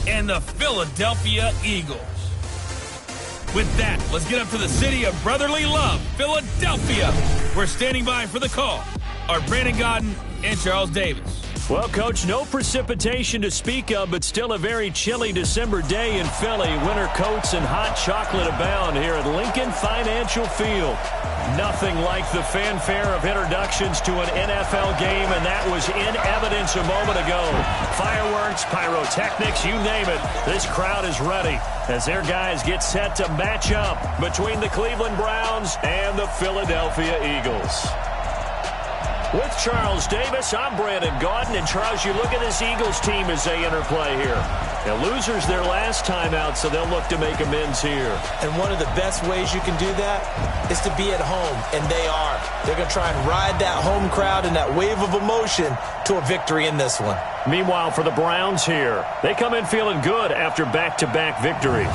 and the Philadelphia Eagles. With that, let's get up to the city of brotherly love, Philadelphia. We're standing by for the call are Brandon Gaudin and Charles Davis. Well, Coach, no precipitation to speak of, but still a very chilly December day in Philly. Winter coats and hot chocolate abound here at Lincoln Financial Field. Nothing like the fanfare of introductions to an NFL game, and that was in evidence a moment ago. Fireworks, pyrotechnics, you name it. This crowd is ready as their guys get set to match up between the Cleveland Browns and the Philadelphia Eagles. With Charles Davis, I'm Brandon Gaudin. And, Charles, you look at this Eagles team as they interplay here. Now, losers their last time out, so they'll look to make amends here. And one of the best ways you can do that is to be at home, and they are. They're going to try and ride that home crowd and that wave of emotion to a victory in this one. Meanwhile, for the Browns here, they come in feeling good after back-to-back victories.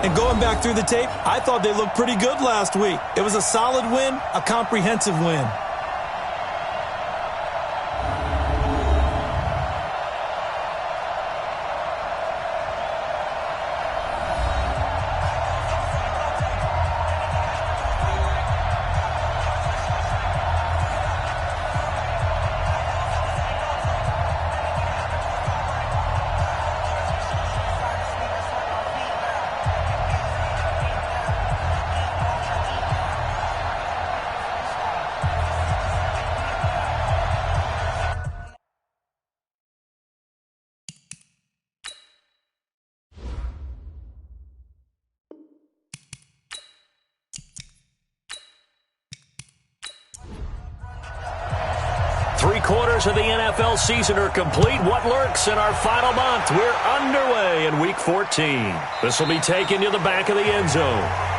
And going back through the tape, I thought they looked pretty good last week. It was a solid win, a comprehensive win. Three-quarters of the NFL season are complete. What lurks in our final month? We're underway in Week 14. This will be taken to the back of the end zone.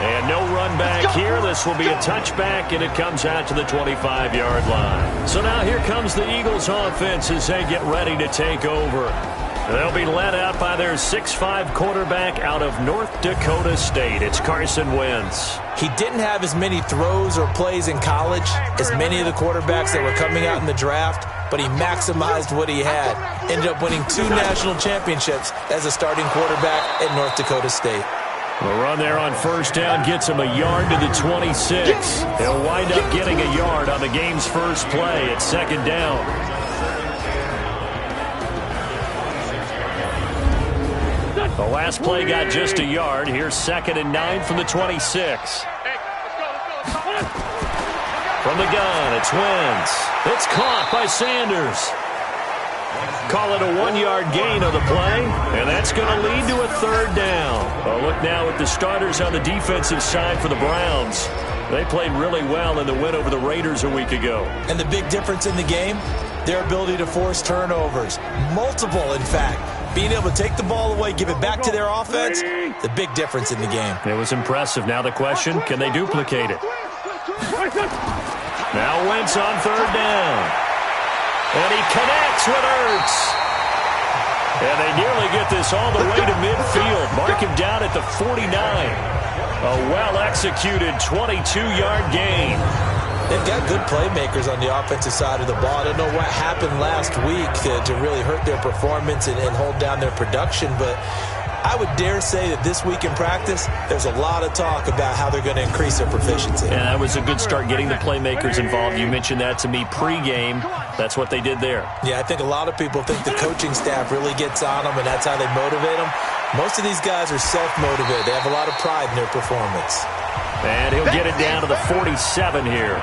And no run back here. This will be a touchback, and it comes out to the 25-yard line. So now here comes the Eagles offense as they get ready to take over. They'll be led out by their 6'5 quarterback out of North Dakota State. It's Carson Wentz. He didn't have as many throws or plays in college as many of the quarterbacks that were coming out in the draft, but he maximized what he had. Ended up winning 2 national championships as a starting quarterback at North Dakota State. The run there on first down gets him a yard to the 26. He'll wind up getting a yard on the game's first play at second down. The last play got just a yard. Here's 2nd and 9 from the 26. From the gun, it's Wentz. It's caught by Sanders. Call it a 1-yard gain on the play, and that's going to lead to a third down. A look now at the starters on the defensive side for the Browns. They played really well in the win over the Raiders a week ago. And the big difference in the game, their ability to force turnovers. Multiple, in fact. Being able to take the ball away, give it back to their offense, the big difference in the game. It was impressive. Now the question, can they duplicate it? Now Wentz on third down. And he connects with Ertz. And they nearly get this all the way to midfield. Mark him down at the 49. A well-executed 22-yard gain. They've got good playmakers on the offensive side of the ball. I don't know what happened last week to really hurt their performance and hold down their production, but I would dare say that this week in practice, there's a lot of talk about how they're going to increase their proficiency. And that was a good start getting the playmakers involved. You mentioned that to me pregame. That's what they did there. Yeah, I think a lot of people think the coaching staff really gets on them, and that's how they motivate them. Most of these guys are self-motivated. They have a lot of pride in their performance. And he'll get it down to the 47 here.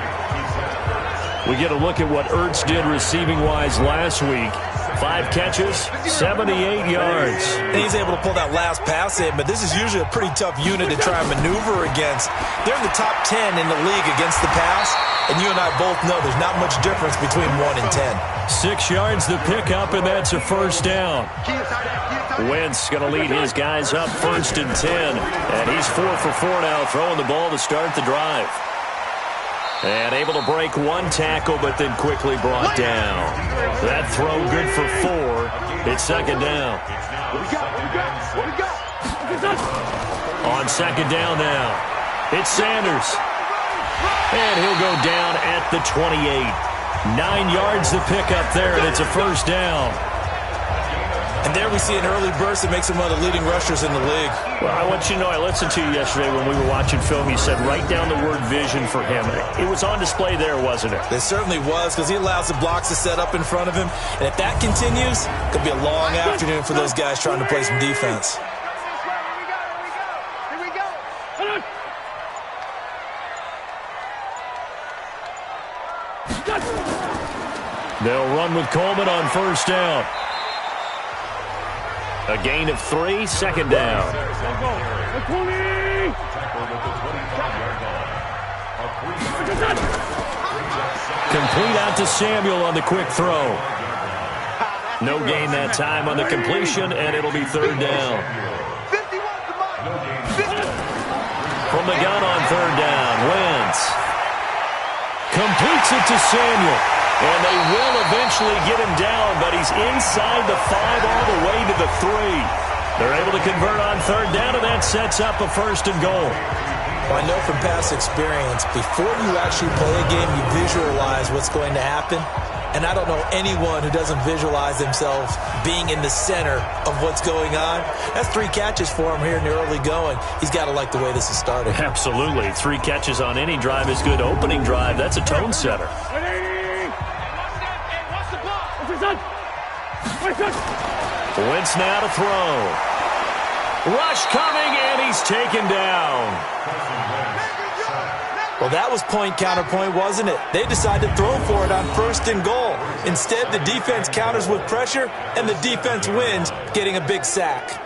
We get a look at what Ertz did receiving-wise last week. 5 catches, 78 yards. And he's able to pull that last pass in, but this is usually a pretty tough unit to try and maneuver against. They're in the top 10 in the league against the pass, and you and I both know there's not much difference between 1 and 10. 6 yards the pickup, and that's a first down. Wentz going to lead his guys up 1st and 10. And he's 4 for 4 now, throwing the ball to start the drive. And able to break 1 tackle, but then quickly brought down. That throw good for 4. It's second down. On second down now, it's Sanders. And he'll go down at the 28. 9 yards the pickup there, and it's a first down. And there we see an early burst that makes him one of the leading rushers in the league. Well, I want you to know, I listened to you yesterday when we were watching film. You said write down the word vision for him. It was on display there, wasn't it? It certainly was, because he allows the blocks to set up in front of him. And if that continues, it could be a long afternoon for those guys trying to play some defense. They'll run with Coleman on first down. A gain of 3, second down. Complete out to Samuel on the quick throw. No gain that time on the completion, and it'll be third down. From the gun on third down, Wentz completes it to Samuel. And they will eventually get him down, but he's inside the 5 all the way to the 3. They're able to convert on third down, and that sets up a first and goal. Well, I know from past experience, before you actually play a game, you visualize what's going to happen. And I don't know anyone who doesn't visualize themselves being in the center of what's going on. That's 3 catches for him here in the early going. He's got to like the way this is starting. Absolutely. 3 catches on any drive is good. Opening drive, that's a tone setter. Wentz now to throw. Rush coming, and he's taken down. Well, that was point counterpoint, wasn't it? They decided to throw for it on first and goal. Instead, the defense counters with pressure, and the defense wins, getting a big sack.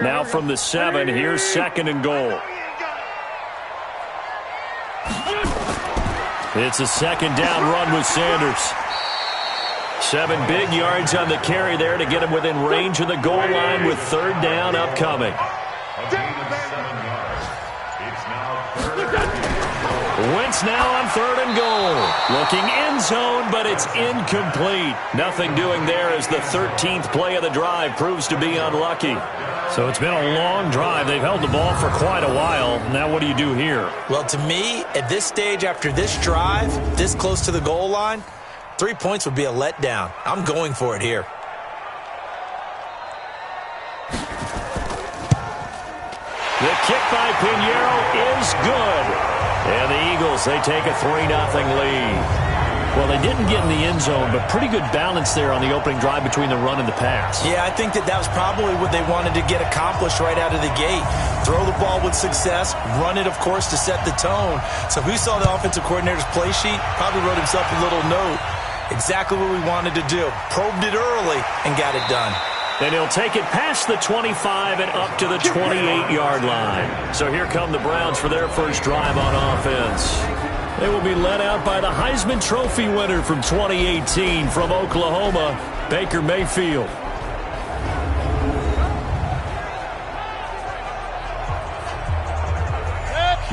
Now from the 7, here's second and goal. It's a second down run with Sanders. 7 big yards on the carry there to get him within range of the goal line with third down upcoming. Wentz now on third and goal. Looking end zone, but it's incomplete. Nothing doing there as the 13th play of the drive proves to be unlucky. So it's been a long drive. They've held the ball for quite a while. Now what do you do here? Well, to me, at this stage after this drive, this close to the goal line, 3 points would be a letdown. I'm going for it here. The kick by Pinheiro is good. And the Eagles, they take a 3-0 lead. Well, they didn't get in the end zone, but pretty good balance there on the opening drive between the run and the pass. Yeah, I think that was probably what they wanted to get accomplished right out of the gate. Throw the ball with success, run it, of course, to set the tone. So who saw the offensive coordinator's play sheet? Probably wrote himself a little note. Exactly what we wanted to do. Probed it early and got it done. And he'll take it past the 25 and up to the 28-yard line. So here come the Browns for their first drive on offense. They will be led out by the Heisman Trophy winner from 2018 from Oklahoma, Baker Mayfield.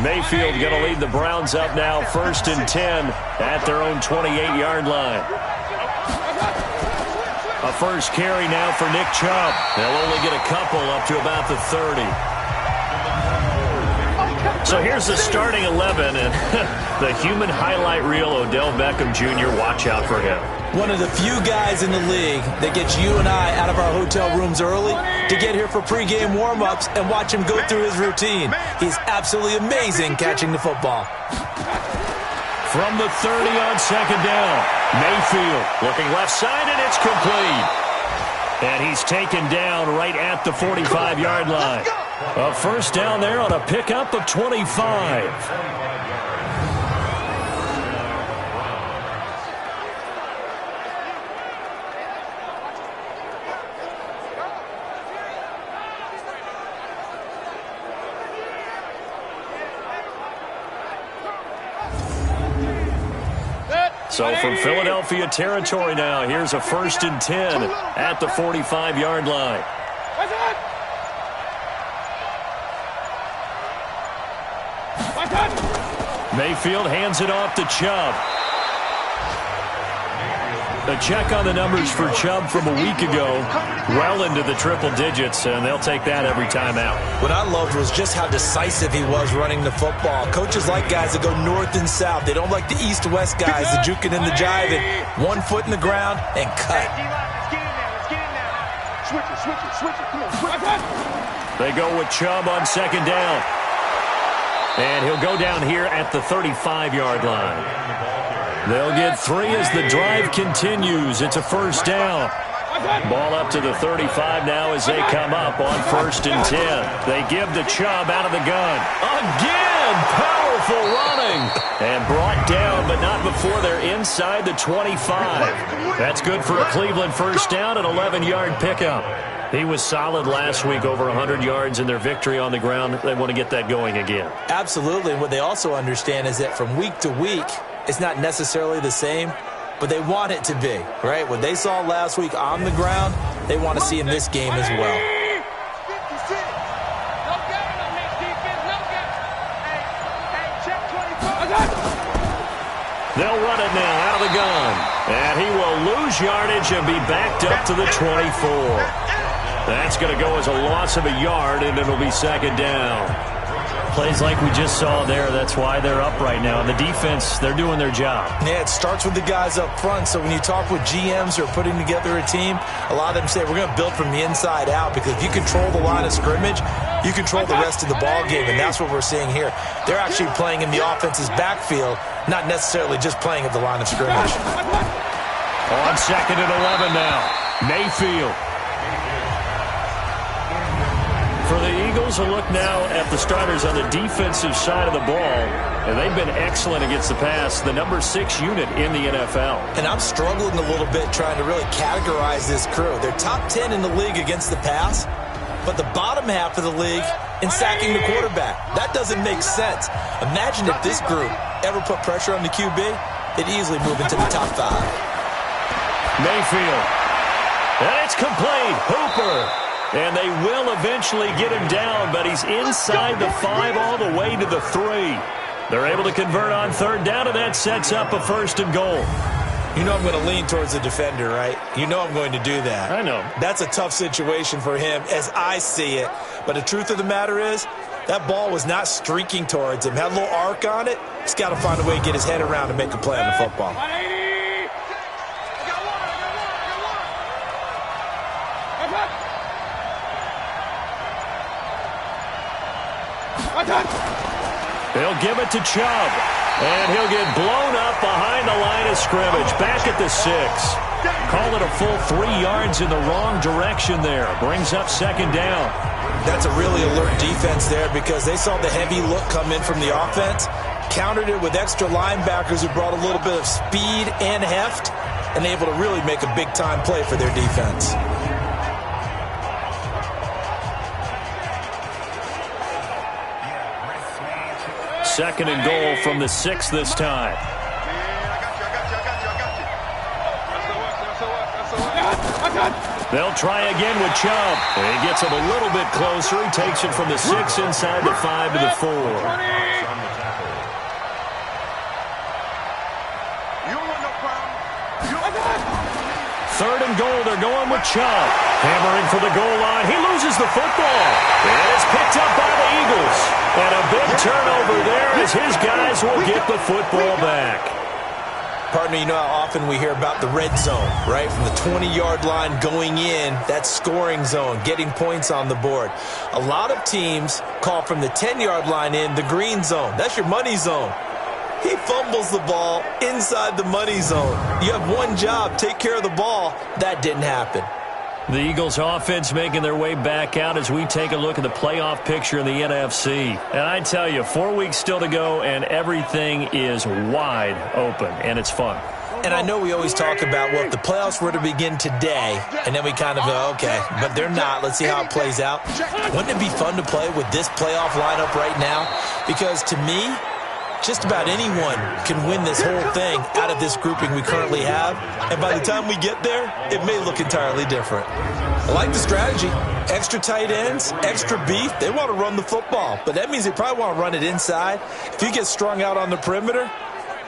Mayfield going to lead the Browns up now, 1st and 10 at their own 28-yard line. A first carry now for Nick Chubb. They'll only get a couple up to about the 30. So here's the starting 11, and the human highlight reel, Odell Beckham Jr., watch out for him. One of the few guys in the league that gets you and I out of our hotel rooms early to get here for pregame warm-ups and watch him go through his routine. He's absolutely amazing catching the football. From the 30 on second down, Mayfield looking left side, and it's complete. And he's taken down right at the 45-yard line. A first down there on a pickup of 25. So from Philadelphia territory now, here's a 1st and 10 at the 45-yard line. Mayfield hands it off to Chubb. A check on the numbers for Chubb from a week ago, well into the triple digits, and they'll take that every time out. What I loved was just how decisive he was running the football. Coaches like guys that go north and south. They don't like the east-west guys, the juking and the jiving. 1 foot in the ground and cut. They go with Chubb on second down. And he'll go down here at the 35-yard line. They'll get 3 as the drive continues. It's a first down. Ball up to the 35 now as they come up on 1st and 10. They give to Chubb out of the gun. Again, powerful running. And brought down, but not before they're inside the 25. That's good for a Cleveland first down, an 11-yard pickup. He was solid last week, over 100 yards in their victory on the ground. They want to get that going again. Absolutely. And what they also understand is that from week to week, it's not necessarily the same, but they want it to be, right? What they saw last week on the ground, they want to see in this game as well. They'll run it now out of the gun. And he will lose yardage and be backed up to the 24. That's going to go as a loss of a yard, and it'll be second down. Plays like we just saw there. That's why they're up right now. And the defense, they're doing their job. Yeah, it starts with the guys up front. So when you talk with GMs who are putting together a team, a lot of them say we're going to build from the inside out, because if you control the line of scrimmage, you control the rest of the ball game, and that's what we're seeing here. They're actually playing in the offense's backfield, not necessarily just playing at the line of scrimmage. On second and 11 now, Mayfield. For the Eagles, a look now at the starters on the defensive side of the ball, and they've been excellent against the pass, the number 6 unit in the NFL. And I'm struggling a little bit trying to really categorize this crew. They're top 10 in the league against the pass, but the bottom half of the league in sacking the quarterback. That doesn't make sense. Imagine if this group ever put pressure on the QB, they'd easily move into the top 5. Mayfield. And it's complete. Hooper. And they will eventually get him down, but he's inside the 5 all the way to the 3. They're able to convert on third down, and that sets up a 1st and goal. You know I'm going to lean towards the defender, right? You know I'm going to do that. I know. That's a tough situation for him as I see it. But the truth of the matter is, that ball was not streaking towards him. Had a little arc on it. He's got to find a way to get his head around and make a play on the football. They'll give it to Chubb, and he'll get blown up behind the line of scrimmage, back at the 6. Call it a full 3 yards in the wrong direction there. Brings up second down. That's a really alert defense there, because they saw the heavy look come in from the offense, countered it with extra linebackers who brought a little bit of speed and heft, and able to really make a big-time play for their defense. Second and goal from the 6 this time. They'll try again with Chubb. He gets him a little bit closer. He takes it from the 6 inside the 5 to the 4. Third and goal, they're going with Chubb. Hammering for the goal line. He loses the football. And it's picked up by the Eagles. And a big turnover there as his guys will get the football back. Partner, you know how often we hear about the red zone, right? From the 20-yard line going in, that scoring zone, getting points on the board. A lot of teams call from the 10-yard line in the green zone. That's your money zone. He fumbles the ball inside the money zone. You have one job, take care of the ball. That didn't happen. The Eagles offense making their way back out as we take a look at the playoff picture in the NFC. And I tell you, 4 weeks still to go, and everything is wide open, and it's fun. And I know we always talk about, well, if the playoffs were to begin today, and then we kind of go, okay, but they're not. Let's see how it plays out. Wouldn't it be fun to play with this playoff lineup right now? Because to me, just about anyone can win this whole thing out of this grouping we currently have. And by the time we get there, it may look entirely different. I like the strategy. Extra tight ends, extra beef. They want to run the football, but that means they probably want to run it inside. If you get strung out on the perimeter,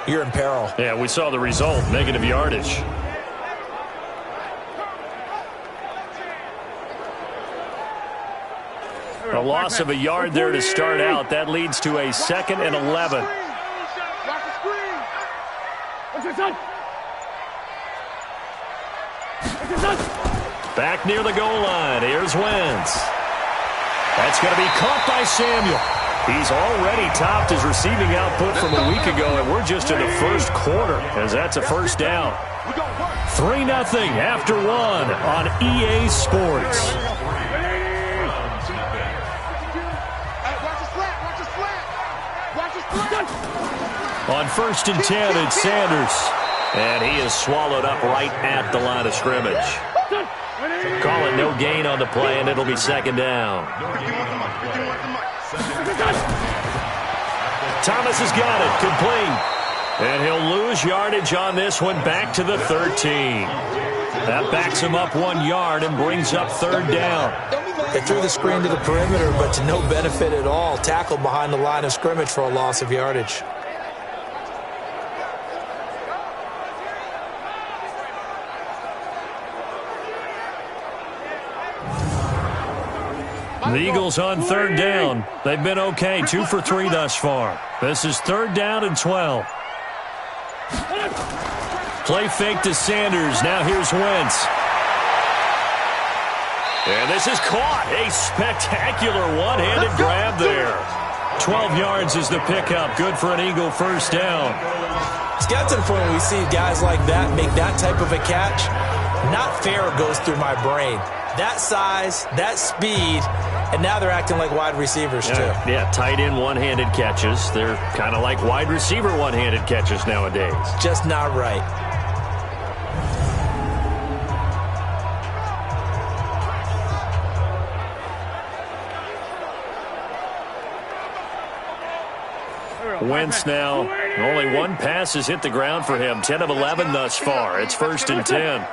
you're in peril. Yeah, we saw the result, negative yardage. A loss of a yard there to start out. That leads to a 2nd and 11. Back near the goal line. Here's Wentz. That's going to be caught by Samuel. He's already topped his receiving output from a week ago, and we're just in the first quarter as that's a first down. 3-0 after 1 on EA Sports. On 1st and 10, it's Sanders. And he is swallowed up right at the line of scrimmage. Call it no gain on the play, and it'll be 2nd down. Thomas has got it, complete. And he'll lose yardage on this one, back to the 13. That backs him up 1 yard and brings up 3rd down. They threw the screen to the perimeter, but to no benefit at all. Tackled behind the line of scrimmage for a loss of yardage. The Eagles on 3rd down. They've been okay, 2 for 3 thus far. This is 3rd down and 12. Play fake to Sanders. Now here's Wentz. And this is caught. A spectacular one-handed grab there. 12 yards is the pickup. Good for an Eagle first down. It's got to the point where we see guys like that make that type of a catch. Not fair goes through my brain. That size, that speed, and now they're acting like wide receivers too. Yeah, tight end one-handed catches. They're kind of like wide receiver one-handed catches nowadays. Just not right. Wentz now, only 1 pass has hit the ground for him. 10 of 11 thus far. It's 1st and 10.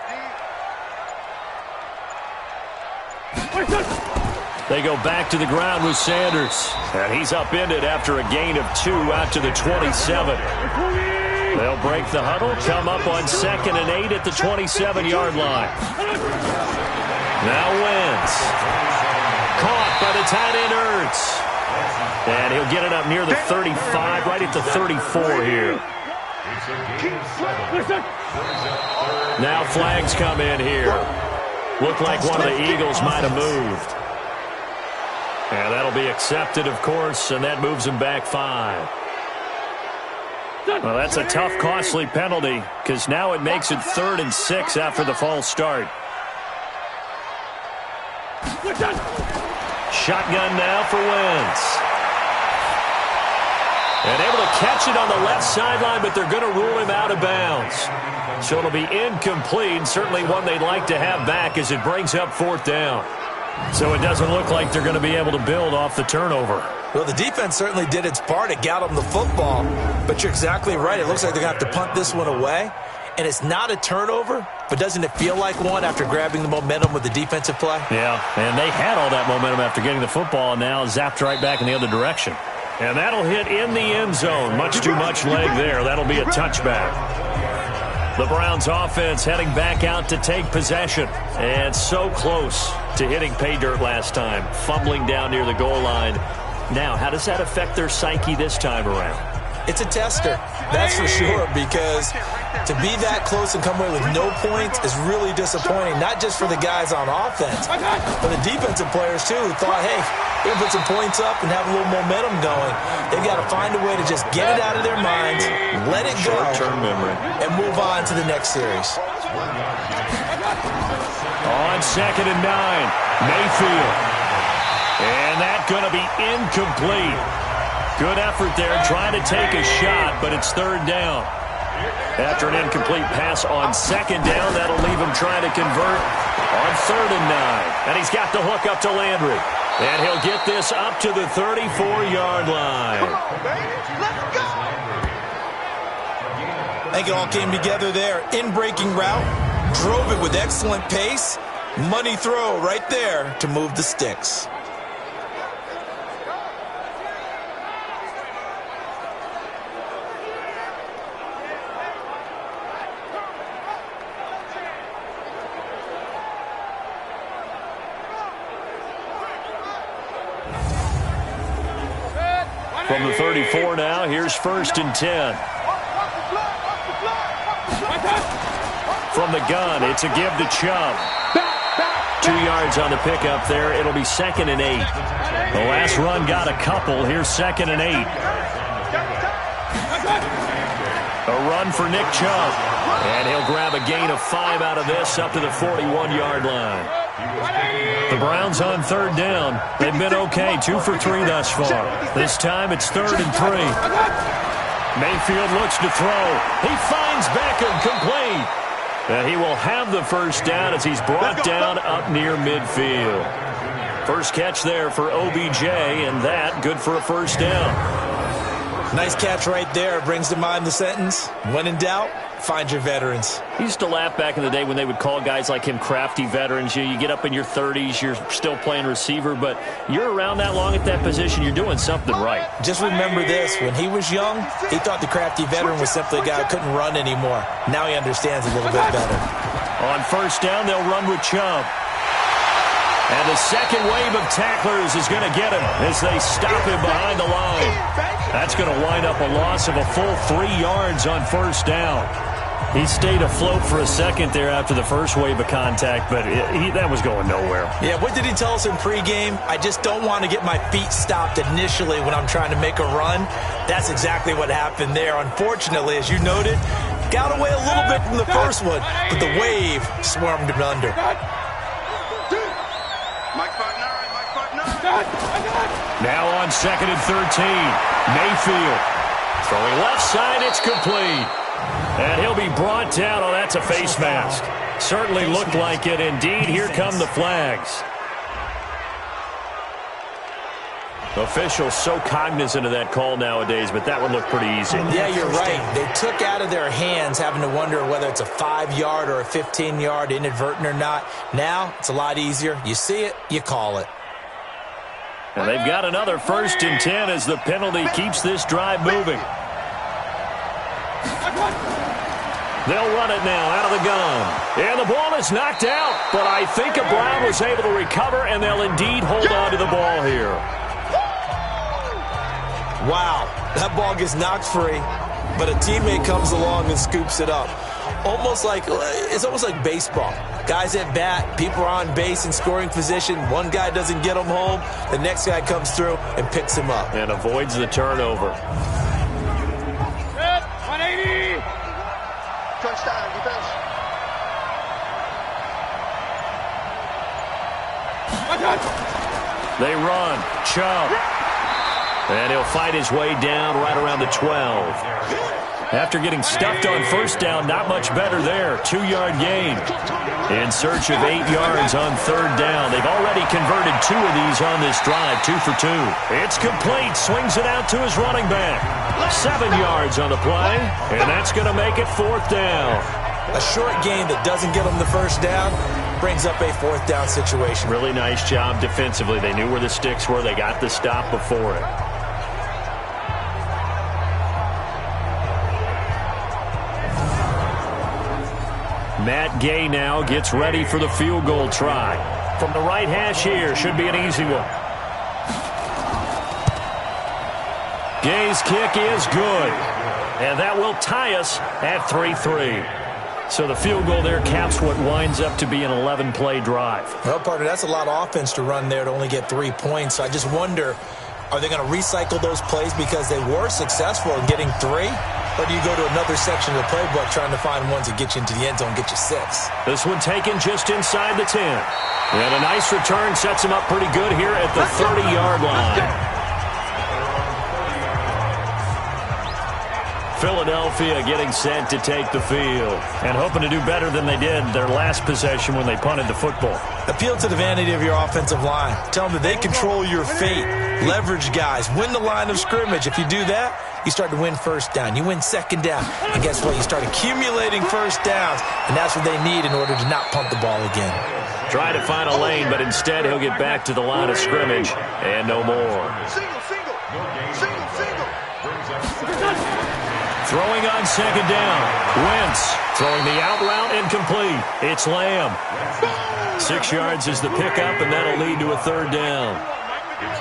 They go back to the ground with Sanders. And he's upended after a gain of 2 out to the 27. They'll break the huddle, come up on 2nd and 8 at the 27-yard line. Now Wentz. Caught by the tight end Ertz. And he'll get it up near the 35, right at the 34 here. Now flags come in here. Looked like one of the Eagles might have moved. And that'll be accepted, of course, and that moves him back 5. Well, that's a tough, costly penalty because now it makes it 3rd and 6 after the false start. Shotgun now for Wentz. And able to catch it on the left sideline, but they're going to rule him out of bounds. So it'll be incomplete, certainly one they'd like to have back as it brings up 4th down. So it doesn't look like they're going to be able to build off the turnover. Well, the defense certainly did its part to get them the football, but you're exactly right. It looks like they're going to have to punt this one away, and it's not a turnover, but doesn't it feel like one after grabbing the momentum with the defensive play? Yeah, and they had all that momentum after getting the football, and now zapped right back in the other direction. And that'll hit in the end zone. Much too much leg there. That'll be a touchback. The Browns offense heading back out to take possession. And so close to hitting pay dirt last time. Fumbling down near the goal line. Now, how does that affect their psyche this time around? It's a tester, that's for sure, because to be that close and come away with no points is really disappointing, not just for the guys on offense, but the defensive players, too, who thought, hey, we're going to put some points up and have a little momentum going. They've got to find a way to just get it out of their minds, let it go, short-term memory, and move on to the next series. On 2nd and 9, Mayfield. And that's going to be incomplete. Good effort there, trying to take a shot, but it's 3rd down. After an incomplete pass on 2nd down, that'll leave him trying to convert on 3rd and 9. And he's got the hook up to Landry. And he'll get this up to the 34-yard line. Let's go! I think it all came together there. In-breaking route, drove it with excellent pace. Money throw right there to move the sticks. From the 34 now, here's 1st and 10. From the gun, it's a give to Chubb. 2 yards on the pickup there. It'll be 2nd and 8. The last run got a couple. Here's 2nd and 8. A run for Nick Chubb. And he'll grab a gain of 5 out of this up to the 41-yard line. The Browns on 3rd down. They've been okay, 2 for 3 thus far. This time it's 3rd and 3. Mayfield looks to throw. He finds Beckham, complete. And he will have the first down as he's brought down up near midfield. First catch there for OBJ, and that good for a first down. Nice catch right there. Brings to mind the sentence, when in doubt, find your veterans. He used to laugh back in the day when they would call guys like him crafty veterans. You get up in your 30s, you're still playing receiver, but you're around that long at that position, you're doing something right. Just remember this, when he was young, he thought the crafty veteran was simply a guy who couldn't run anymore. Now he understands a little bit better. On first down, they'll run with Chubb. And the second wave of tacklers is going to get him as they stop him behind the line. That's going to wind up a loss of a full 3 yards on first down. He stayed afloat for a second there after the first wave of contact, but that was going nowhere. Yeah, what did he tell us in pregame? I just don't want to get my feet stopped initially when I'm trying to make a run. That's exactly what happened there. Unfortunately, as you noted, got away a little bit from the first one, but the wave swarmed him under. Now on 2nd and 13, Mayfield throwing left side, it's complete. And he'll be brought down. Oh, that's a face mask. Certainly looked like it. Indeed, here come the flags. Officials so cognizant of that call nowadays, but that would look pretty easy. Yeah, you're right. They took out of their hands having to wonder whether it's a 5-yard or a 15-yard, inadvertent or not. Now, it's a lot easier. You see it, you call it. And they've got another 1st and 10 as the penalty keeps this drive moving. They'll run it now out of the gun. And the ball is knocked out, but I think Brown was able to recover, and they'll indeed hold on to the ball here. Wow, that ball gets knocked free, but a teammate comes along and scoops it up. It's almost like baseball. Guys at bat, people are on base in scoring position. One guy doesn't get him home. The next guy comes through and picks him up. And avoids the turnover. 180. Touchdown, defense. They run. Chubb. And he'll fight his way down right around the 12. After getting stuffed on first down, not much better there. 2-yard gain. In search of 8 yards on 3rd down. They've already converted 2 of these on this drive, 2 for 2. It's complete. Swings it out to his running back. 7 yards on the play, and that's going to make it 4th down. A short gain that doesn't get them the first down brings up a 4th down situation. Really nice job defensively. They knew where the sticks were. They got the stop before it. Matt Gay now gets ready for the field goal try. From the right hash here, should be an easy one. Gay's kick is good. And that will tie us at 3-3. So the field goal there caps what winds up to be an 11-play drive. Well, partner, that's a lot of offense to run there to only get 3 points. So I just wonder, are they going to recycle those plays because they were successful in getting 3? Or do you go to another section of the playbook trying to find ones that get you into the end zone, get you 6? This one taken just inside the 10. And a nice return sets him up pretty good here at the 30-yard line. Philadelphia getting set to take the field and hoping to do better than they did their last possession when they punted the football. Appeal to the vanity of your offensive line. Tell them that they control your fate. Leverage guys. Win the line of scrimmage. If you do that, you start to win first down. You win second down. And guess what? You start accumulating first downs. And that's what they need in order to not punt the ball again. Try to find a lane, but instead he'll get back to the line of scrimmage and no more. Single. Throwing on second down. Wentz throwing the out route incomplete. It's Lamb. 6 yards is the pickup, and that'll lead to a 3rd down.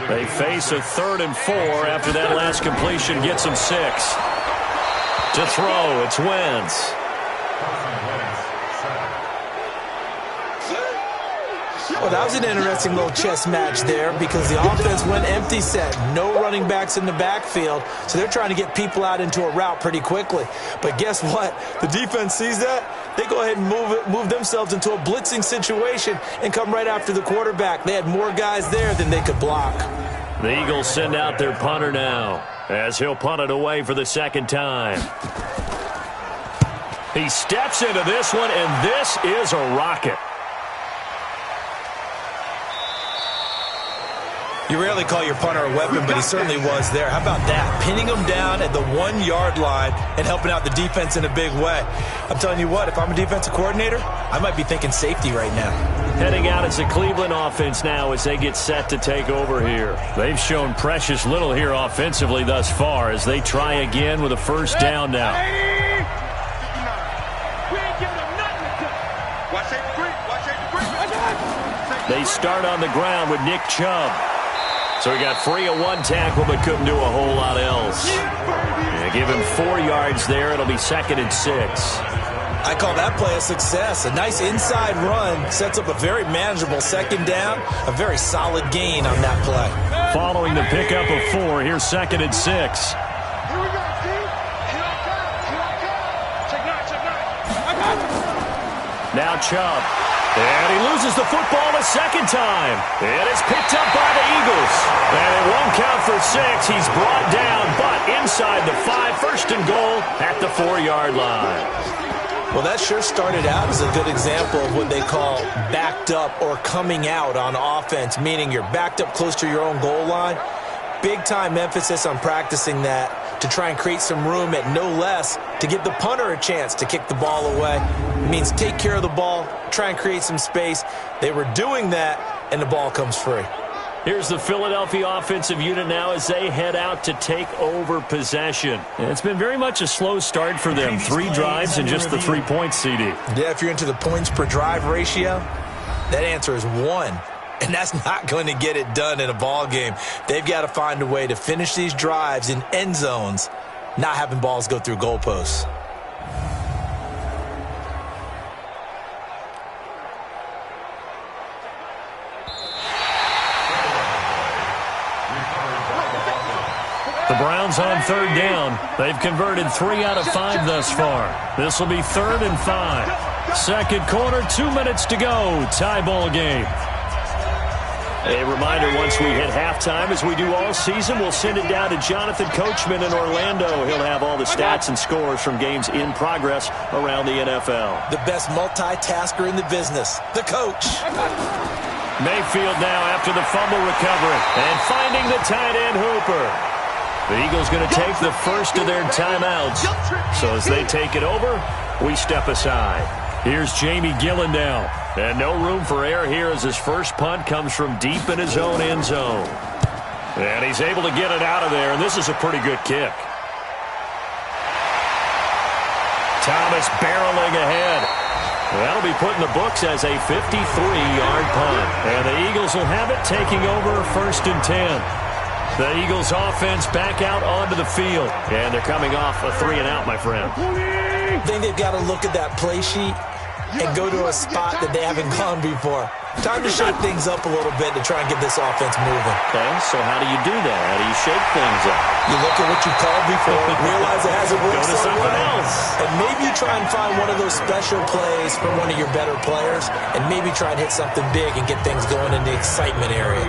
They face a 3rd and 4 after that last completion gets them 6. To throw, it's Wentz. Well, that was an interesting little chess match there because the offense went empty set. No running backs in the backfield, so they're trying to get people out into a route pretty quickly. But guess what? The defense sees that. They go ahead and move themselves into a blitzing situation and come right after the quarterback. They had more guys there than they could block. The Eagles send out their punter now as he'll punt it away for the 2nd time. He steps into this one, and this is a rocket. You rarely call your punter a weapon, but he certainly was there. How about that? Pinning him down at the 1-yard line and helping out the defense in a big way. I'm telling you what, if I'm a defensive coordinator, I might be thinking safety right now. Heading out as a Cleveland offense now as they get set to take over here. They've shown precious little here offensively thus far as they try again with a 1st down now. They start on the ground with Nick Chubb. So he got free of 1 tackle but couldn't do a whole lot else. Yeah, give him 4 yards there. It'll be 2nd and 6. I call that play a success. A nice inside run sets up a very manageable 2nd down. A very solid gain on that play. Following the pickup of 4, here's 2nd and 6. Here we go, team. Now Chubb. And he loses the football a 2nd time. It is picked up by the Eagles. And it won't count for 6. He's brought down, but inside the 5, 1st and goal at the 4-yard line. Well, that sure started out as a good example of what they call backed up or coming out on offense, meaning you're backed up close to your own goal line. Big-time emphasis on practicing that to try and create some room at no less to give the punter a chance to kick the ball away. It means take care of the ball, try and create some space. They were doing that, and the ball comes free. Here's the Philadelphia offensive unit now as they head out to take over possession. And it's been very much a slow start for them. 3 drives and just the 3 points, CD. Yeah, if you're into the points per drive ratio, that answer is 1. And that's not going to get it done in a ball game. They've got to find a way to finish these drives in end zones, not having balls go through goalposts. The Browns on 3rd down. They've converted 3 out of 5 thus far. This will be 3rd and 5. 2nd quarter, 2 minutes to go. Tie ball game. A reminder, once we hit halftime, as we do all season, we'll send it down to Jonathan Coachman in Orlando. He'll have all the stats and scores from games in progress around the NFL. The best multitasker in the business, the coach. Mayfield now after the fumble recovery and finding the tight end Hooper. The Eagles going to take the first of their timeouts. So as they take it over, we step aside. Here's Jamie Gillen now. And no room for error here as his first punt comes from deep in his own end zone. And he's able to get it out of there, and this is a pretty good kick. Thomas barreling ahead. That'll be put in the books as a 53-yard punt. And the Eagles will have it taking over 1st and 10. The Eagles offense back out onto the field. And they're coming off a 3-and-out, my friend. I think they've got to look at that play sheet and go to a spot that they haven't gone before. Time to shake things up a little bit to try and get this offense moving. Okay, so how do you do that? How do you shake things up? You look at what you called before, realize it hasn't worked Go to so something well, else. and maybe you try and find one of those special plays from one of your better players, and maybe try and hit something big and get things going in the excitement area.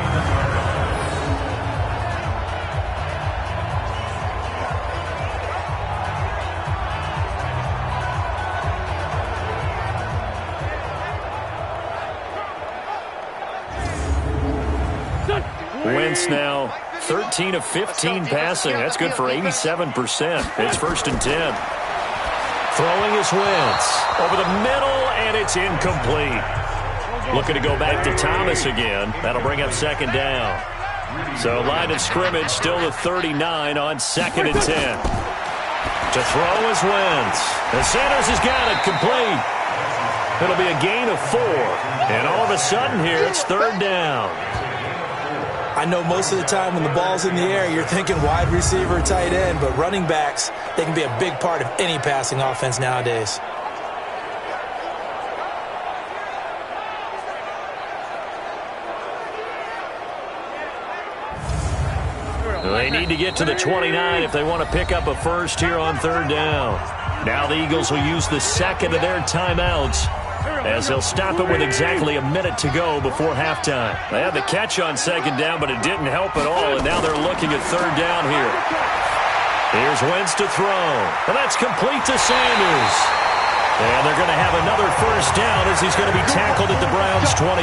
Wentz now 13 of 15 passing. That's good for 87%. It's 1st and 10. Throwing is Wentz. Over the middle, and it's incomplete. Looking to go back to Thomas again. That'll bring up 2nd down. So line of scrimmage still the 39 on 2nd and 10. To throw is Wentz. And Sanders has got it complete. It'll be a gain of 4. And all of a sudden here, it's 3rd down. I know most of the time when the ball's in the air, you're thinking wide receiver, tight end, but running backs, they can be a big part of any passing offense nowadays. They need to get to the 29 if they want to pick up a first here on third down. Now the Eagles will use the second of their timeouts as they'll stop it with exactly a minute to go before halftime. They had the catch on second down, but it didn't help at all, and now they're looking at third down here. Here's Wentz to throw, and that's complete to Sanders. And they're going to have another first down as he's going to be tackled at the Browns' 21.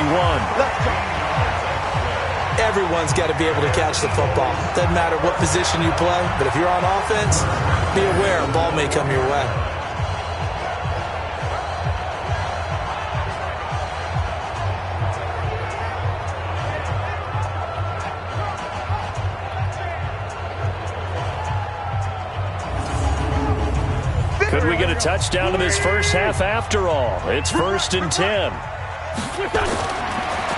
Everyone's got to be able to catch the football. Doesn't matter what position you play, but if you're on offense, be aware a ball may come your way. Could we get a touchdown in this first half after all? It's 1st and 10.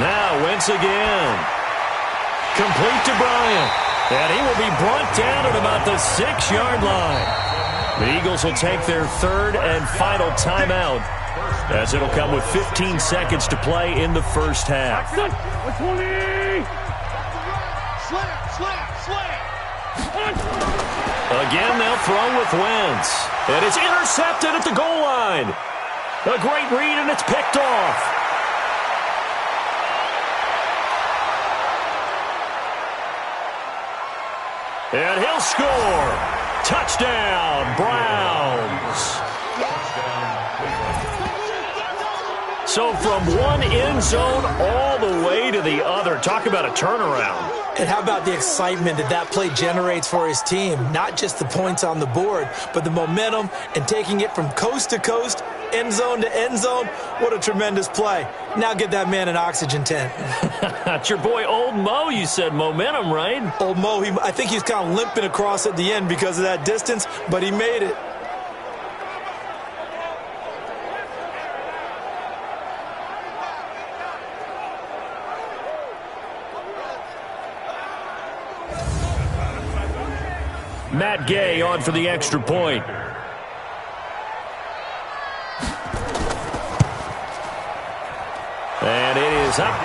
Now Wentz again. Complete to Bryant. And he will be brought down at about the 6-yard line. The Eagles will take their third and final timeout as it'll come with 15 seconds to play in the first half. Again, they'll throw with Wentz. And it's intercepted at the goal line. A great read, and it's picked off. And he'll score. Touchdown, Browns. So from one end zone all the way to the other. Talk about a turnaround. And how about the excitement that play generates for his team? Not just the points on the board, but the momentum and taking it from coast to coast, end zone to end zone. What a tremendous play. Now get that man an oxygen tent. That's your boy Old Mo. You said momentum, right? Old Mo, I think he's kind of limping across at the end because of that distance, but he made it. Matt Gay on for the extra point. And it is up.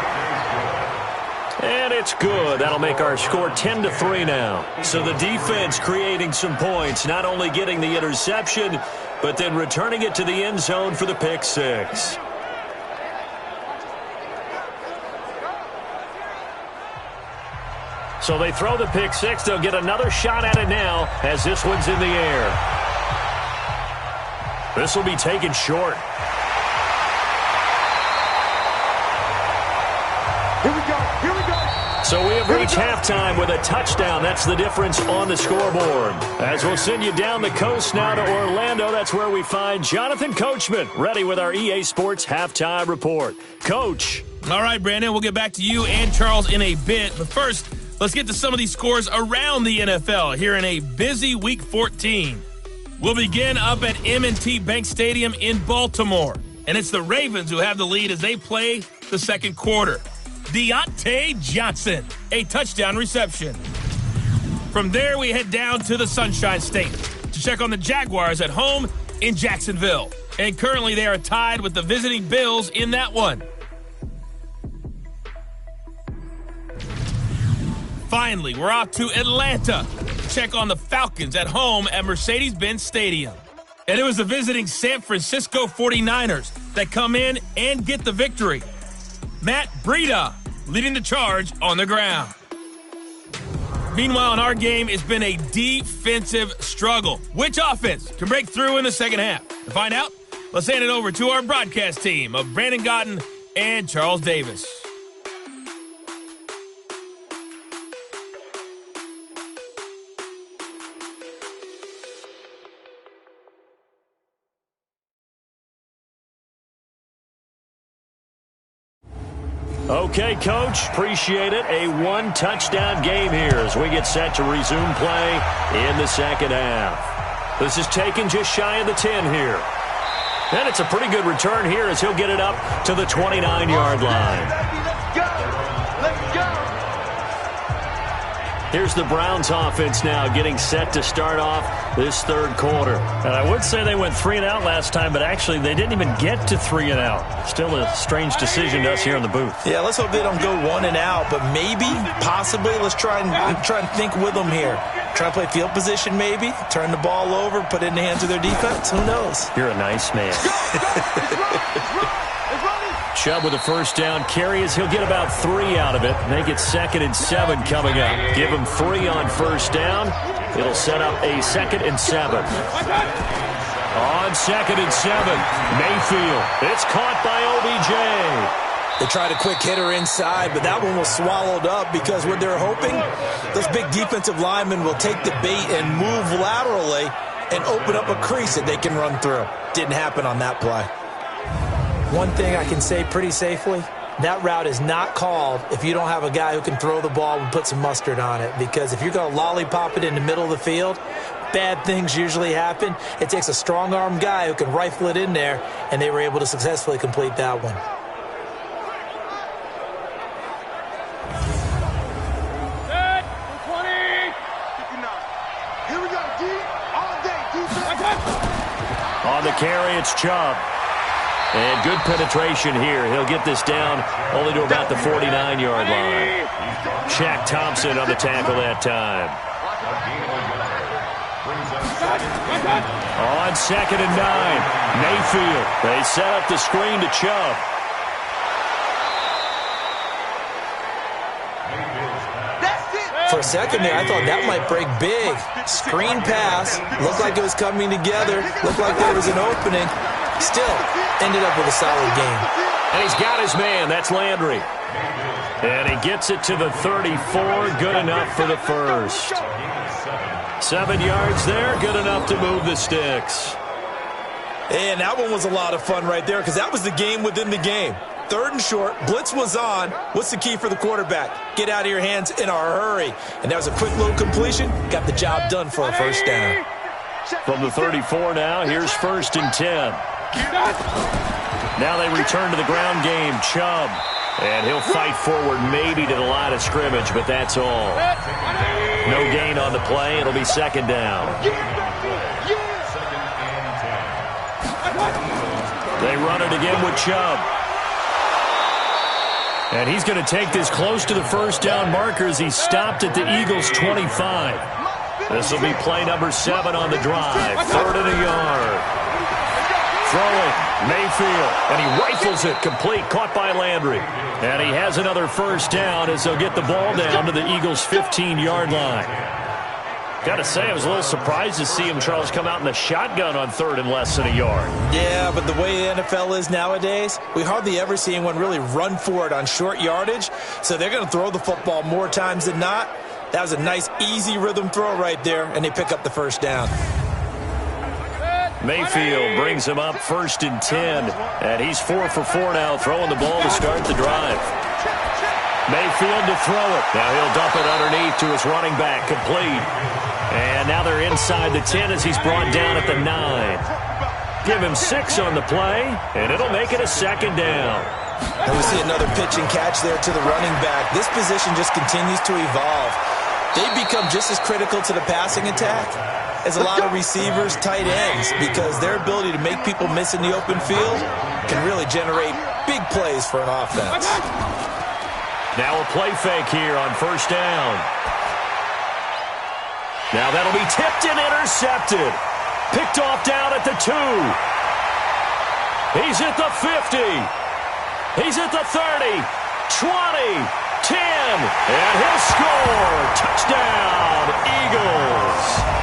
And it's good. That'll make our score 10-3 now. So the defense creating some points, not only getting the interception, but then returning it to the end zone for the pick six. So they throw the pick six. They'll get another shot at it now as this one's in the air. This will be taken short. Here we go. Here we go. So we have reached halftime with a touchdown. That's the difference on the scoreboard. As we'll send you down the coast now to Orlando, that's where we find Jonathan Coachman, ready with our EA Sports Halftime Report. Coach. All right, Brandon, we'll get back to you and Charles in a bit. But first, let's get to some of these scores around the NFL here in a busy Week 14. We'll begin up at M&T Bank Stadium in Baltimore. And it's the Ravens who have the lead as they play the second quarter. Deontay Johnson, a touchdown reception. From there, we head down to the Sunshine State to check on the Jaguars at home in Jacksonville. And currently they are tied with the visiting Bills in that one. Finally, we're off to Atlanta to check on the Falcons at home at Mercedes-Benz Stadium. And it was the visiting San Francisco 49ers that come in and get the victory. Matt Breida leading the charge on the ground. Meanwhile, in our game, it's been a defensive struggle. Which offense can break through in the second half? To find out, let's hand it over to our broadcast team of Brandon Gaudin and Charles Davis. Okay, Coach, appreciate it. A one-touchdown game here as we get set to resume play in the second half. This is taken just shy of the 10 here. And it's a pretty good return here as he'll get it up to the 29-yard line. Let's go. Let's go. Here's the Browns offense now getting set to start off this third quarter. And I would say they went 3 and out last time, but actually they didn't even get to 3 and out. Still a strange decision to us here in the booth. Yeah, let's hope they don't go 1 and out, but maybe, possibly, let's try and think with them here. Try to play field position maybe, turn the ball over, put it in the hands of their defense. Who knows? You're a nice man. Chubb with a first down carry as he'll get about 3 out of it. Make it 2nd and 7 coming up. Give him 3 on first down. It'll set up a 2nd and 7. On 2nd and 7, Mayfield. It's caught by OBJ. They tried a quick hitter inside, but that one was swallowed up because what they're hoping, those big defensive linemen will take the bait and move laterally and open up a crease that they can run through. Didn't happen on that play. One thing I can say pretty safely, that route is not called if you don't have a guy who can throw the ball and put some mustard on it. Because if you're going to lollipop it in the middle of the field, bad things usually happen. It takes a strong-armed guy who can rifle it in there, and they were able to successfully complete that one. On the carry, it's Chubb. And good penetration here. He'll get this down only to about the 49-yard line. Shaq Thompson on the tackle that time. On 2nd and 9, Mayfield. They set up the screen to Chubb. For a second there, I thought that might break big. Screen pass. Looked like it was coming together. Looked like there was an opening. Still, ended up with a solid game. And he's got his man. That's Landry. And he gets it to the 34. Good enough for the first. 7 yards there. Good enough to move the sticks. And that one was a lot of fun right there because that was the game within the game. 3rd and short, blitz was on. What's the key for the quarterback? Get out of your hands in a hurry. And that was a quick little completion. Got the job done for a first down. From the 34 now, here's 1st and 10. Now they return to the ground game. Chubb. And he'll fight forward maybe to the line of scrimmage, but that's all. No gain on the play. It'll be 2nd down. They run it again with Chubb. And he's going to take this close to the first down marker as he stopped at the Eagles' 25. This will be play number 7 on the drive. 3rd and a yard. Throwing, Mayfield, and he rifles it complete, caught by Landry. And he has another first down as they'll get the ball down to the Eagles' 15-yard line. Got to say, I was a little surprised to see him, Charles, come out in the shotgun on 3rd and less than a yard. Yeah, but the way the NFL is nowadays, we hardly ever see anyone really run for it on short yardage. So they're going to throw the football more times than not. That was a nice, easy rhythm throw right there, and they pick up the first down. Mayfield brings him up 1st and 10, and he's 4 for 4 now, throwing the ball to start the drive. Mayfield to throw it. Now he'll dump it underneath to his running back, complete. And now they're inside the 10 as he's brought down at the 9. Give him 6 on the play, and it'll make it a 2nd down. And we see another pitch and catch there to the running back. This position just continues to evolve. They've become just as critical to the passing attack as a lot of receivers, tight ends, because their ability to make people miss in the open field can really generate big plays for an offense. Now a play fake here on first down. Now that'll be tipped and intercepted. Picked off down at the 2. He's at the 50. He's at the 30, 20, 10, and he'll score. Touchdown, Eagles.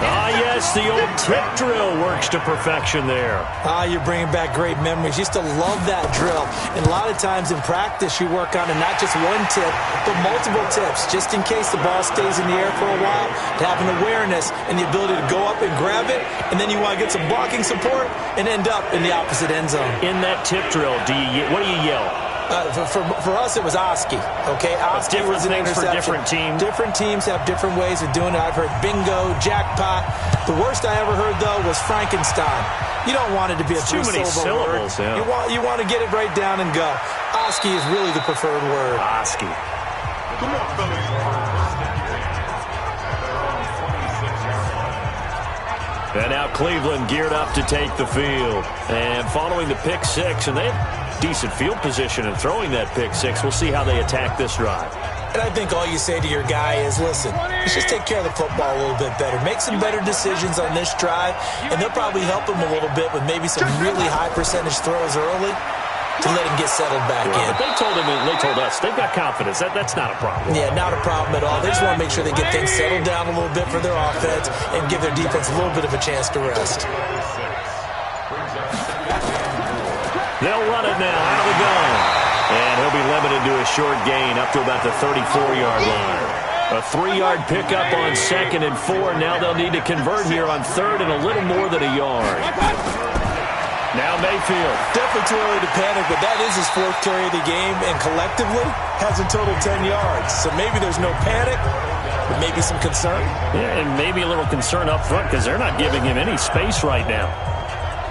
Ah, yes, the old tip drill works to perfection there. You're bringing back great memories. Used to love that drill. And a lot of times in practice, you work on it, not just one tip, but multiple tips, just in case the ball stays in the air for a while, to have an awareness and the ability to go up and grab it, and then you want to get some blocking support and end up in the opposite end zone. In that tip drill, what do you yell? For us, it was Oski. Okay, Oski was an interception. For different teams. Different teams have different ways of doing it. I've heard bingo, jackpot. The worst I ever heard, though, was Frankenstein. You don't want it to be a too many syllables. Word. Yeah. You want to get it right down and go. Oski is really the preferred word. Oski. Come on, fellas. And now Cleveland geared up to take the field. And following the pick six, and they have decent field position in throwing that pick six. We'll see how they attack this drive. And I think all you say to your guy is, listen, let's just take care of the football a little bit better. Make some better decisions on this drive, and they'll probably help him a little bit with maybe some really high percentage throws early to let him get settled back in. But they told him, and they told us, they've got confidence. That's not a problem. Yeah, not a problem at all. They just want to make sure they get things settled down a little bit for their offense and give their defense a little bit of a chance to rest. They'll run it now out of the gun. And he'll be limited to a short gain up to about the 34-yard line. A 3-yard pickup on 2nd and 4. Now they'll need to convert here on 3rd and a little more than a yard. Now Mayfield. Definitely too early to panic, but that is his 4th carry of the game, and collectively has a total 10 yards. So maybe there's no panic, but maybe some concern. Yeah, and maybe a little concern up front because they're not giving him any space right now.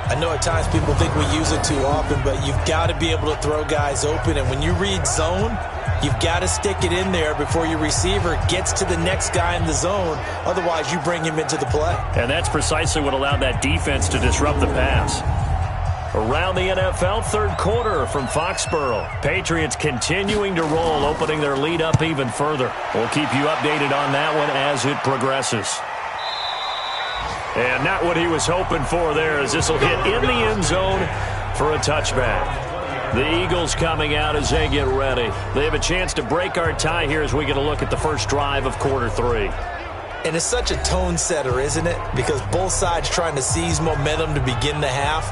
I know at times people think we use it too often, but you've got to be able to throw guys open. And when you read zone, you've got to stick it in there before your receiver gets to the next guy in the zone. Otherwise, you bring him into the play. And that's precisely what allowed that defense to disrupt the pass. Around the NFL, 3rd quarter from Foxborough. Patriots continuing to roll, opening their lead up even further. We'll keep you updated on that one as it progresses. And not what he was hoping for there, as this will hit in the end zone for a touchback. The Eagles coming out as they get ready. They have a chance to break our tie here as we get a look at the first drive of quarter 3. And it's such a tone setter, isn't it? Because both sides trying to seize momentum to begin the half.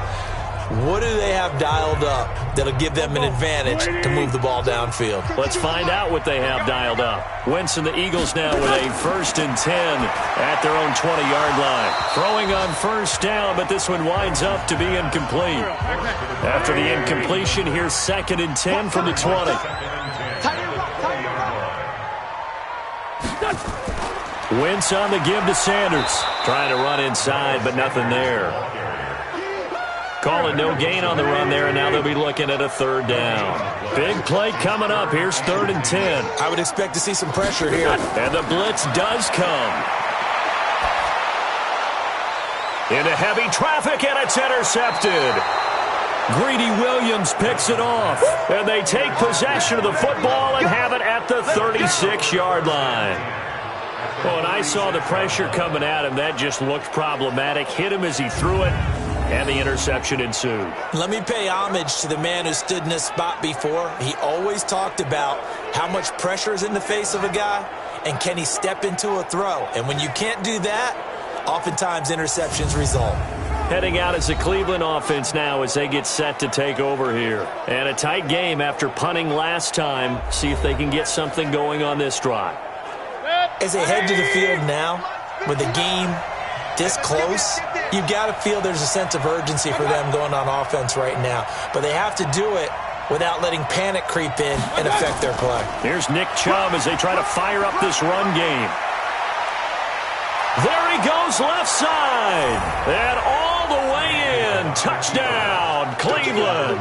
What do they have dialed up that'll give them an advantage to move the ball downfield? Let's find out what they have dialed up. Wentz and the Eagles now with a 1st and 10 at their own 20-yard line. Throwing on 1st down, but this one winds up to be incomplete. After the incompletion, here's 2nd and 10 from the 20. Wentz on the give to Sanders. Trying to run inside, but nothing there. Calling no gain on the run there, and now they'll be looking at a 3rd down. Big play coming up. Here's 3rd and 10. I would expect to see some pressure here. And the blitz does come. Into heavy traffic, and it's intercepted. Greedy Williams picks it off. And they take possession of the football and have it at the 36-yard line. Well, and I saw the pressure coming at him. That just looked problematic. Hit him as he threw it. And the interception ensued. Let me pay homage to the man who stood in this spot before. He always talked about how much pressure is in the face of a guy and can he step into a throw. And when you can't do that, oftentimes interceptions result. Heading out as the Cleveland offense now as they get set to take over here. And a tight game after punting last time. See if they can get something going on this drive. As they head to the field now, with the game this close, you've got to feel there's a sense of urgency for them going on offense right now. But they have to do it without letting panic creep in and affect their play. Here's Nick Chubb as they try to fire up this run game. There he goes left side. And all the way in. Touchdown, Cleveland.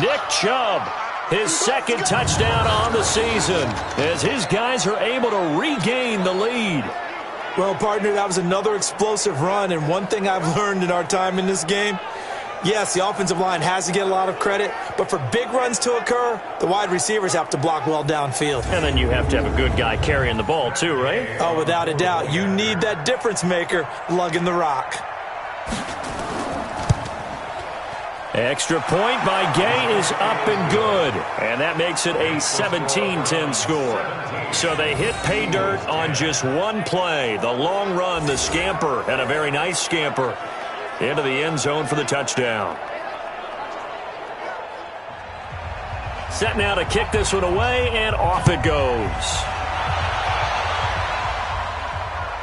Nick Chubb, his 2nd touchdown on the season as his guys are able to regain the lead. Well, partner, that was another explosive run, and one thing I've learned in our time in this game, yes, the offensive line has to get a lot of credit, but for big runs to occur, the wide receivers have to block well downfield. And then you have to have a good guy carrying the ball too, right? Oh, without a doubt. You need that difference maker lugging the rock. Extra point by Gay is up and good. And that makes it a 17-10 score. So they hit pay dirt on just one play. The long run, the scamper, and a very nice scamper into the end zone for the touchdown. Set now to kick this one away, and off it goes.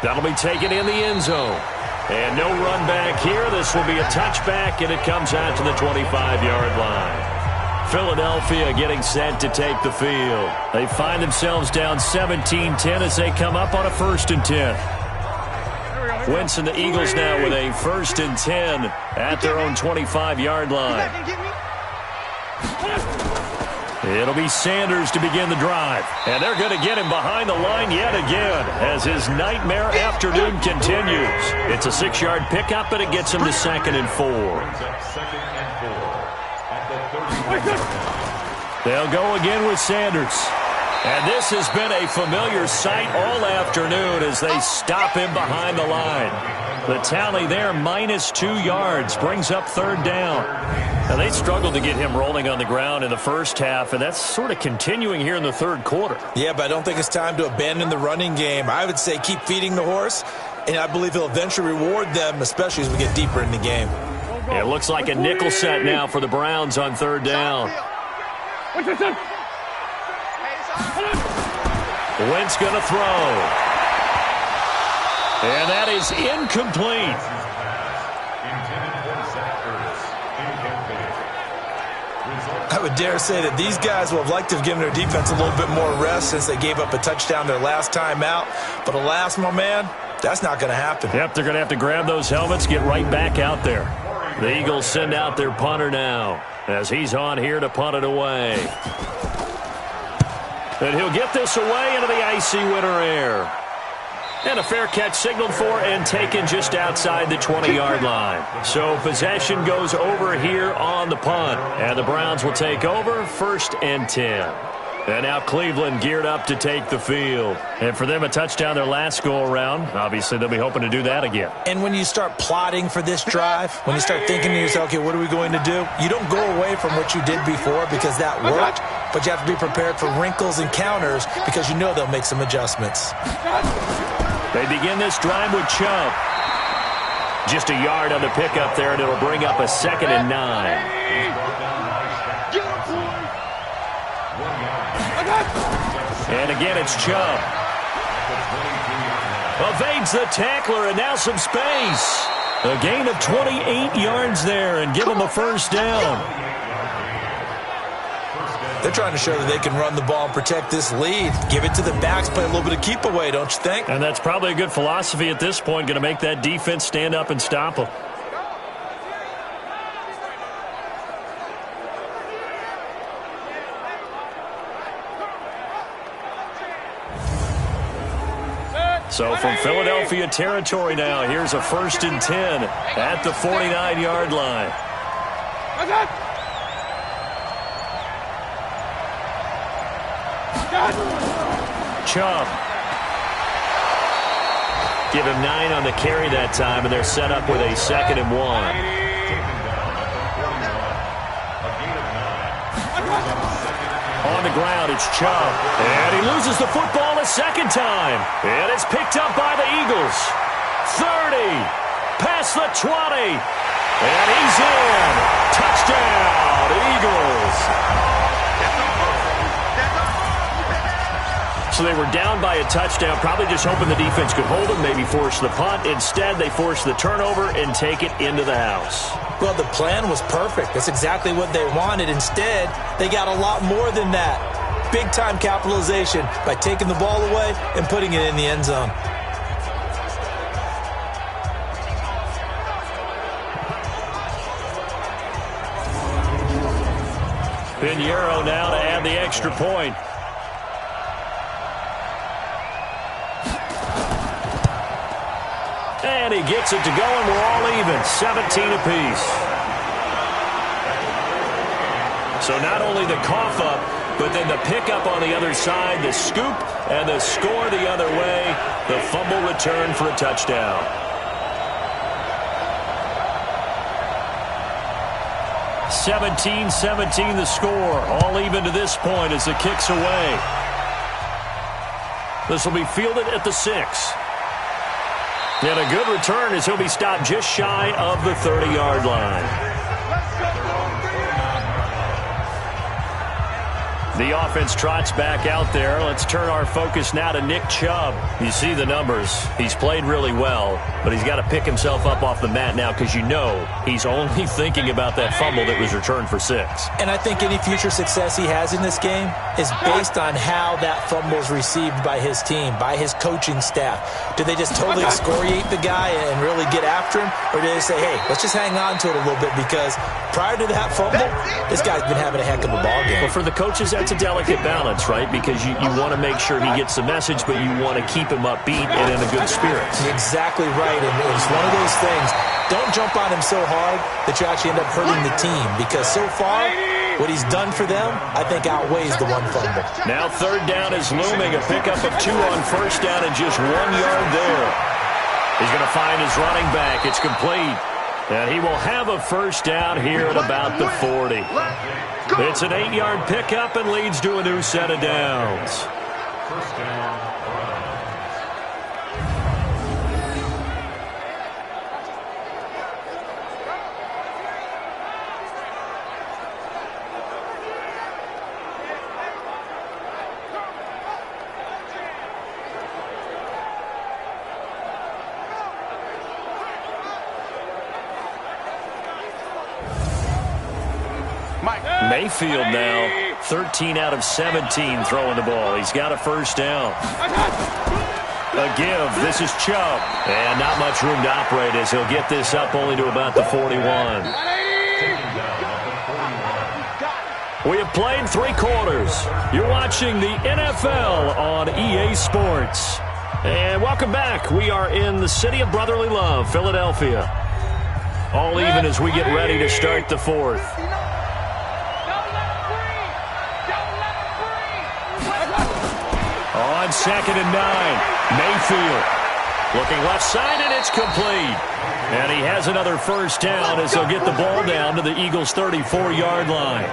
That'll be taken in the end zone. And no run back here. This will be a touchback, and it comes out to the 25-yard line. Philadelphia getting set to take the field. They find themselves down 17-10 as they come up on a 1st and 10. Wentz and the Eagles now with a 1st and 10 at their own 25-yard line. It'll be Sanders to begin the drive. And they're going to get him behind the line yet again as his nightmare afternoon continues. It's a 6-yard pickup, and it gets him to 2nd and 4. They'll go again with Sanders. And this has been a familiar sight all afternoon as they stop him behind the line. The tally there, -2 yards, brings up 3rd down. Now, they struggled to get him rolling on the ground in the first half, and that's sort of continuing here in the 3rd quarter. Yeah, but I don't think it's time to abandon the running game. I would say keep feeding the horse, and I believe he'll eventually reward them, especially as we get deeper in the game. It looks like a nickel set now for the Browns on 3rd down. Wentz going to throw. And that is incomplete. I would dare say that these guys will have liked to have given their defense a little bit more rest since they gave up a touchdown their last time out. But alas, my man, that's not going to happen. Yep, they're going to have to grab those helmets, get right back out there. The Eagles send out their punter now as he's on here to punt it away. And he'll get this away into the icy winter air. And a fair catch signaled for and taken just outside the 20-yard line. So possession goes over here on the punt. And the Browns will take over 1st and 10. And now Cleveland geared up to take the field. And for them, a touchdown their last go-around. Obviously, they'll be hoping to do that again. And when you start plotting for this drive, when you start thinking to yourself, okay, what are we going to do? You don't go away from what you did before because that worked, but you have to be prepared for wrinkles and counters because you know they'll make some adjustments. They begin this drive with Chubb. Just a yard on the pickup there, and it'll bring up a 2nd and 9. And again, it's Chubb. Evades the tackler, and now some space. A gain of 28 yards there, and give him a 1st down. They're trying to show that they can run the ball and protect this lead. Give it to the backs, play a little bit of keep away, don't you think? And that's probably a good philosophy at this point, going to make that defense stand up and stop them. So from Philadelphia territory now, here's a 1st and 10 at the 49-yard line. Chubb. Give him 9 on the carry that time, and they're set up with a 2nd and 1. On the ground, it's Chubb. And he loses the football a 2nd time. And it's picked up by the Eagles. 30. Past the 20. And he's in. Touchdown, Eagles. So they were down by a touchdown, probably just hoping the defense could hold them, maybe force the punt. Instead, they force the turnover and take it into the house. Well, the plan was perfect. That's exactly what they wanted. Instead, they got a lot more than that. Big-time capitalization by taking the ball away and putting it in the end zone. Pinheiro now to add the extra point. And he gets it to go, and we're all even, 17 apiece. So not only the cough up, but then the pickup on the other side, the scoop, and the score the other way, the fumble return for a touchdown. (17-17) the score, all even to this point as the kick's away. This will be fielded at the 6. And a good return as he'll be stopped just shy of the 30-yard line. The offense trots back out there. Let's turn our focus now to Nick Chubb. You see the numbers. He's played really well, but he's got to pick himself up off the mat now because you know he's only thinking about that fumble that was returned for 6. And I think any future success he has in this game is based on how that fumble is received by his team, by his coaching staff. Do they just totally excoriate the guy and really get after him? Or do they say, hey, let's just hang on to it a little bit because prior to that fumble, this guy's been having a heck of a ball game. Well, for the coaches, that's a delicate balance, right? Because you want to make sure he gets the message, but you want to keep him upbeat and in a good spirits. Exactly right, and it's one of those things. Don't jump on him so hard that you actually end up hurting the team, because so far, what he's done for them, I think, outweighs the one fumble. Now 3rd down is looming, a pickup of 2 on 1st down and just 1 yard there. He's going to find his running back. It's complete. And he will have a 1st down here at about the 40. It's an 8-yard pickup and leads to a new set of downs. 1st down. Mayfield now 13 out of 17 throwing the ball. He's got a 1st down. A give. This is Chubb. And not much room to operate as he'll get this up only to about the 41. We have played 3 quarters. You're watching the NFL on EA Sports. And welcome back. We are in the city of brotherly love, Philadelphia. All even as we get ready to start the 4th. On 2nd and 9, Mayfield looking left side, and it's complete. And he has another 1st down as he'll get the ball down to the Eagles' 34-yard line.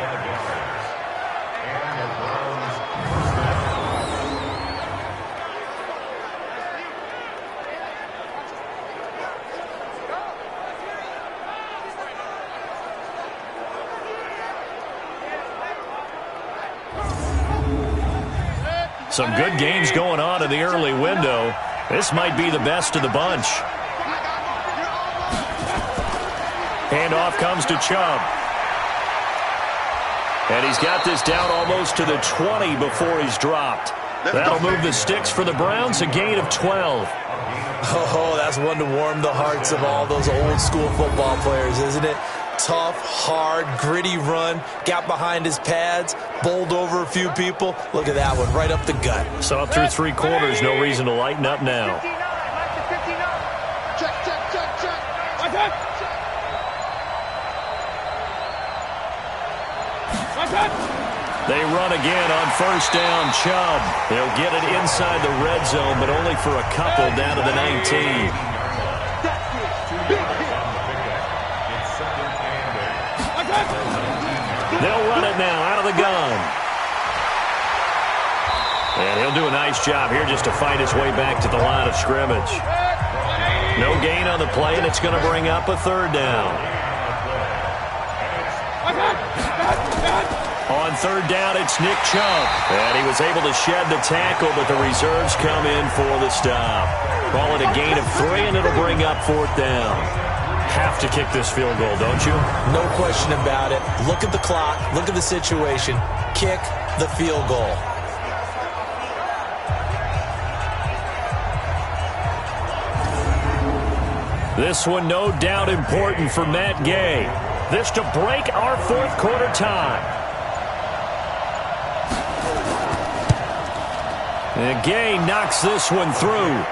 Some good games going on in the early window. This might be the best of the bunch. Handoff comes to Chubb. And he's got this down almost to the 20 before he's dropped. That'll move the sticks for the Browns, a gain of 12. Oh, that's one to warm the hearts of all those old school football players, isn't it? Tough, hard, gritty run, got behind his pads, bowled over a few people. Look at that one, right up the gut. Saw through 3 quarters, no reason to lighten up now. They run again on 1st down. Chubb. They'll get it inside the red zone, but only for a couple down to the 19. They'll run it now out of the gun. And he'll do a nice job here just to find his way back to the line of scrimmage. No gain on the play, and it's going to bring up a 3rd down. On 3rd down, it's Nick Chubb. And he was able to shed the tackle, but the reserves come in for the stop. Call it a gain of 3, and it'll bring up 4th down. Have to kick this field goal, don't you? No question about it. Look at the clock. Look at the situation. Kick the field goal. This one no doubt important for Matt Gay. This to break our 4th quarter tie. And Gay knocks this one through.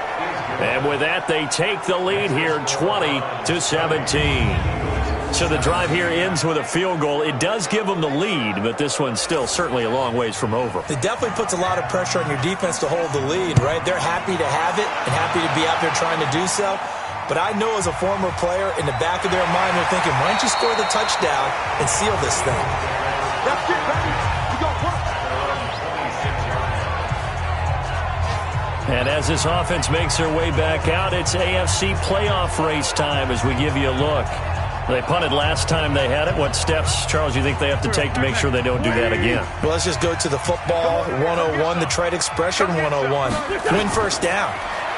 And with that, they take the lead here 20-17. So the drive here ends with a field goal. It does give them the lead, but this one's still certainly a long ways from over. It definitely puts a lot of pressure on your defense to hold the lead, right? They're happy to have it and happy to be out there trying to do so. But I know as a former player, in the back of their mind, they're thinking, why don't you score the touchdown and seal this thing? That's it, baby. We go work. And as this offense makes their way back out, it's AFC playoff race time as we give you a look. They punted last time they had it. What steps, Charles, you think they have to take to make sure they don't do that again? Well, let's just go to the football 101, the trade expression 101. Win first down.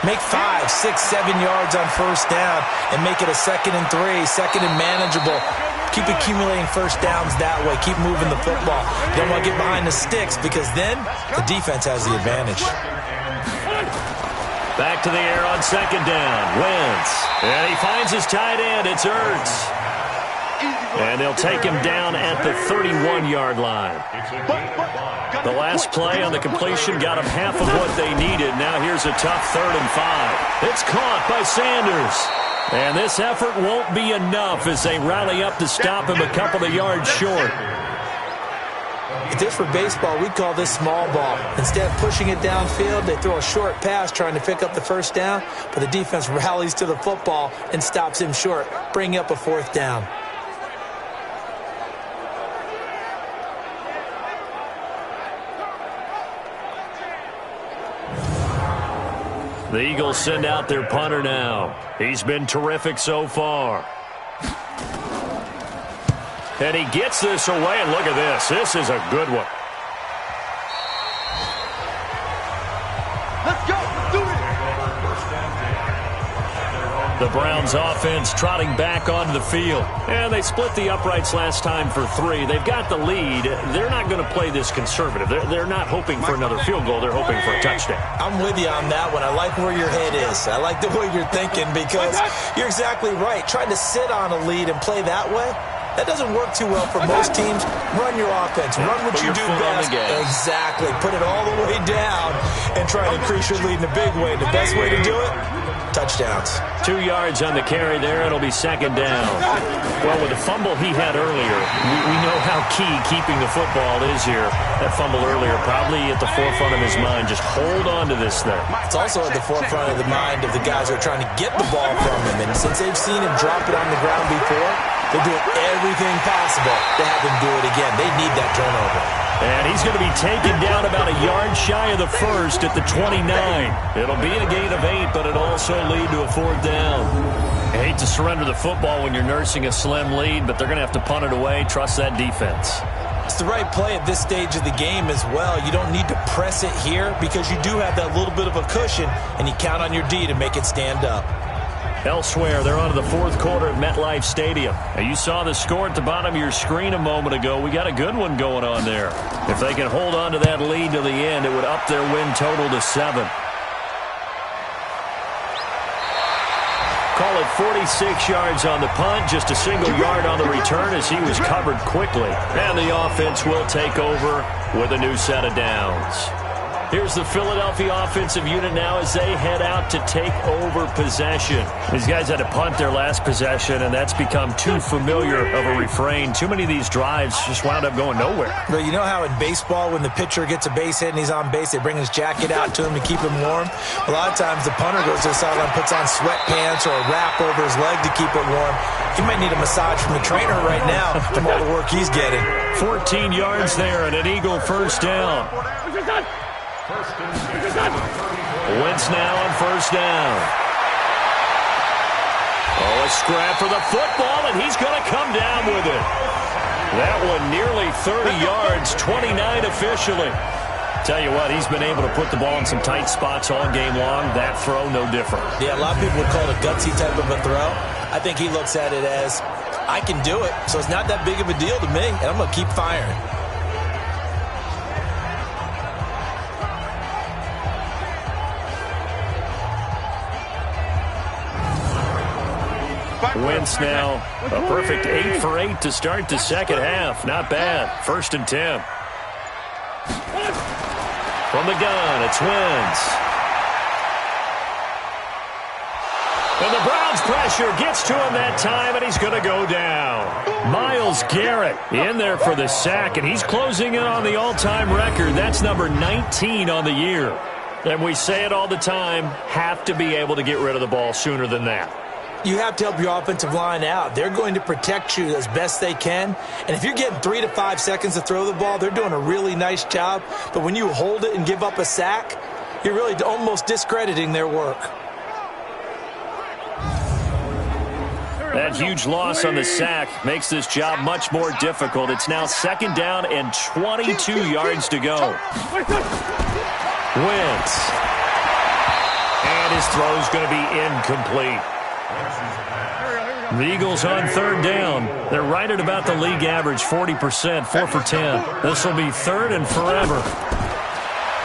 Make 5, 6, 7 yards on first down and make it a 2nd and 3, second and manageable. Keep accumulating first downs that way. Keep moving the football. You don't want to get behind the sticks because then the defense has the advantage. Back to the air on 2nd down. Wentz. And he finds his tight end. It's Ertz. And they'll take him down at the 31-yard line. The last play on the completion got them half of what they needed. Now here's a tough 3rd and 5. It's caught by Sanders. And this effort won't be enough as they rally up to stop him a couple of yards short. If this were baseball, we'd call this small ball. Instead of pushing it downfield, they throw a short pass trying to pick up the first down, but the defense rallies to the football and stops him short, bringing up a 4th down. The Eagles send out their punter now. He's been terrific so far. And he gets this away, and look at this. This is a good one. Let's go. Do it. The Browns offense trotting back onto the field. And they split the uprights last time for 3. They've got the lead. They're not going to play this conservative. They're not hoping for another field goal. They're hoping for a touchdown. I'm with you on that one. I like where your head is. I like the way you're thinking because you're exactly right. Trying to sit on a lead and play that way, that doesn't work too well for most teams. Run your offense. Run what you do best. Exactly. Put it all the way down and try to increase your lead in a big way. The best way to do it, touchdowns. 2 yards on the carry there. It'll be 2nd down. Well, with the fumble he had earlier, we know how key keeping the football is here. That fumble earlier probably at the forefront of his mind. Just hold on to this thing. It's also at the forefront of the mind of the guys who are trying to get the ball from him. And since they've seen him drop it on the ground before, they're doing everything possible to have him do it again. They need that turnover. And he's going to be taken down about a yard shy of the first at the 29. It'll be a gain of 8, but it'll also lead to a 4th down. I hate to surrender the football when you're nursing a slim lead, but they're going to have to punt it away. Trust that defense. It's the right play at this stage of the game as well. You don't need to press it here because you do have that little bit of a cushion, and you count on your D to make it stand up. Elsewhere, they're on to the 4th quarter at MetLife Stadium. Now, you saw the score at the bottom of your screen a moment ago. We got a good one going on there. If they can hold on to that lead to the end, it would up their win total to 7. Call it 46 yards on the punt, just a single yard on the return as he was covered quickly. And the offense will take over with a new set of downs. Here's the Philadelphia offensive unit now as they head out to take over possession. These guys had to punt their last possession, and that's become too familiar of a refrain. Too many of these drives just wound up going nowhere. But you know how in baseball, when the pitcher gets a base hit and he's on base, they bring his jacket out to him to keep him warm? A lot of times the punter goes to the sideline, puts on sweatpants or a wrap over his leg to keep it warm. He might need a massage from the trainer right now from all the work he's getting. 14 yards there and an Eagle first down. Wentz now on first down. Oh, a scrap for the football, and he's going to come down with it. That one nearly 30 yards, 29 officially. Tell you what, he's been able to put the ball in some tight spots all game long. That throw, no different. Yeah, a lot of people would call it a gutsy type of a throw. I think he looks at it as, I can do it, so it's not that big of a deal to me, and I'm going to keep firing. Wentz now a perfect 8 for 8 to start the second half. Not bad. 1st and 10. From the gun, it's Wentz. And the Browns pressure gets to him that time, and he's going to go down. Myles Garrett in there for the sack, and he's closing in on the all-time record. That's number 19 on the year. And we say it all the time, have to be able to get rid of the ball sooner than that. You have to help your offensive line out. They're going to protect you as best they can. And if you're getting 3 to 5 seconds to throw the ball, they're doing a really nice job. But when you hold it and give up a sack, you're really almost discrediting their work. That huge loss on the sack makes this job much more difficult. It's now 2nd down and 22 yards to go. Wentz. And his throw's going to be incomplete. The Eagles on 3rd down. They're right at about the league average, 40%, 4 for 10. This will be 3rd and forever.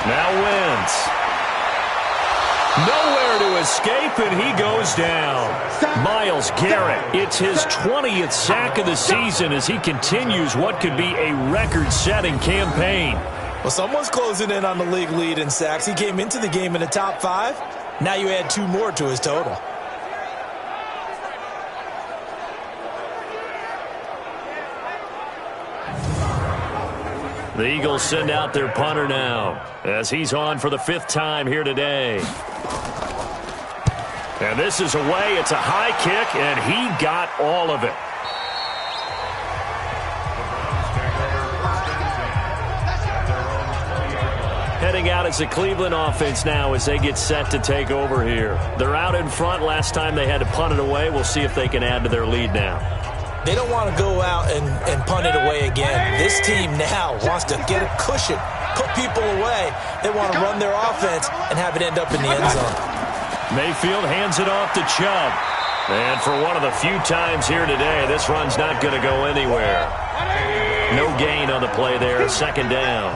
Now Wentz. Nowhere to escape, and he goes down. Myles Garrett, it's his 20th sack of the season as he continues what could be a record-setting campaign. Well, someone's closing in on the league lead in sacks. He came into the game in the top 5. Now you add 2 more to his total. The Eagles send out their punter now as he's on for the 5th time here today. And this is away. It's a high kick, and he got all of it. Heading out as the Cleveland offense now as they get set to take over here. They're out in front. Last time they had to punt it away. We'll see if they can add to their lead now. They don't want to go out and punt it away again. This team now wants to get a cushion, put people away. They want to run their offense and have it end up in the end zone. Mayfield hands it off to Chubb. And for one of the few times here today, this run's not going to go anywhere. No gain on the play there, 2nd down.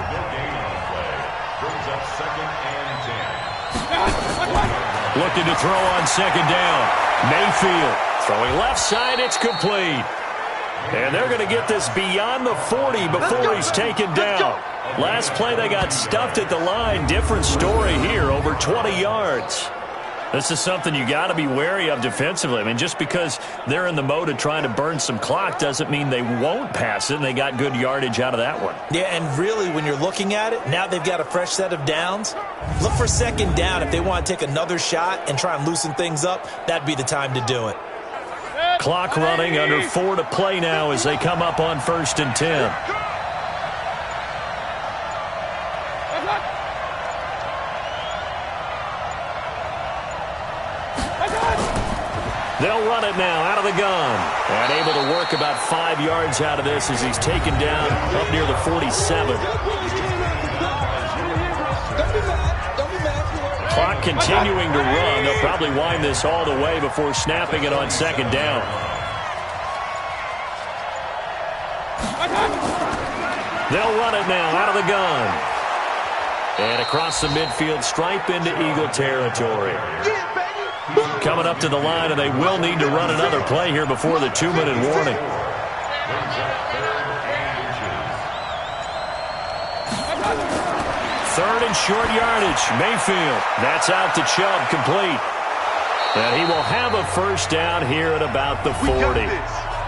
Looking to throw on 2nd down. Mayfield throwing left side, it's complete. And they're going to get this beyond the 40 before he's taken down. Last play they got stuffed at the line. Different story here, over 20 yards. This is something you got to be wary of defensively. I mean, just because they're in the mode of trying to burn some clock doesn't mean they won't pass it, and they got good yardage out of that one. Yeah, and really, when you're looking at it, now they've got a fresh set of downs. Look for 2nd down. If they want to take another shot and try and loosen things up, that'd be the time to do it. Clock running, under 4 to play now as they come up on 1st and 10. They'll run it now out of the gun. And able to work about 5 yards out of this as he's taken down up near the 47. Clock continuing to run. They'll probably wind this all the way before snapping it on 2nd down. They'll run it now out of the gun. And across the midfield stripe into Eagle territory. Coming up to the line, and they will need to run another play here before the 2-minute warning. Third and short yardage. Mayfield. That's out to Chubb, complete. And he will have a 1st down here at about the 40.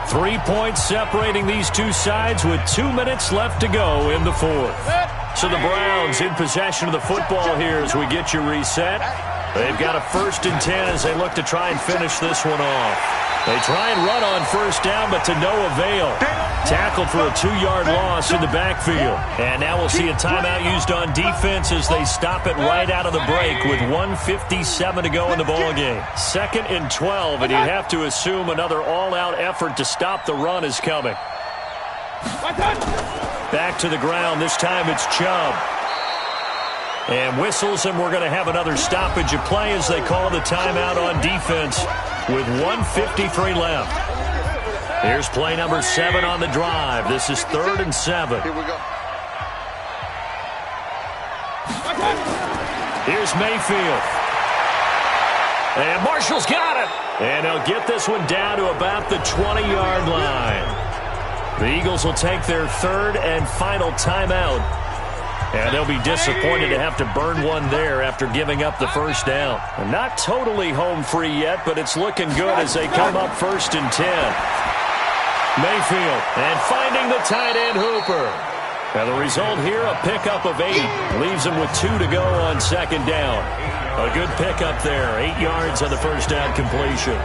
3 points separating these two sides with 2 minutes left to go in the 4th. So the Browns in possession of the football here as we get you reset. They've got a 1st and 10 as they look to try and finish this one off. They try and run on 1st down, but to no avail. Tackled for a 2-yard loss in the backfield. And now we'll see a timeout used on defense as they stop it right out of the break with 1:57 to go in the ballgame. 2nd and 12, and you'd have to assume another all-out effort to stop the run is coming. Back to the ground. This time it's Chubb. And whistles, and we're going to have another stoppage of play as they call the timeout on defense with 1:53 left. Here's play number 7 on the drive. This is 3rd and 7. Here we go. Here's Mayfield. And Marshall's got it. And they'll get this one down to about the 20-yard line. The Eagles will take their 3rd and final timeout. And they'll be disappointed to have to burn one there after giving up the 1st down. And not totally home free yet, but it's looking good as they come up 1st and 10. Mayfield, and finding the tight end Hooper. And the result here, a pickup of 8. Leaves them with 2 to go on 2nd down. A good pickup there, 8 yards on the 1st down completion.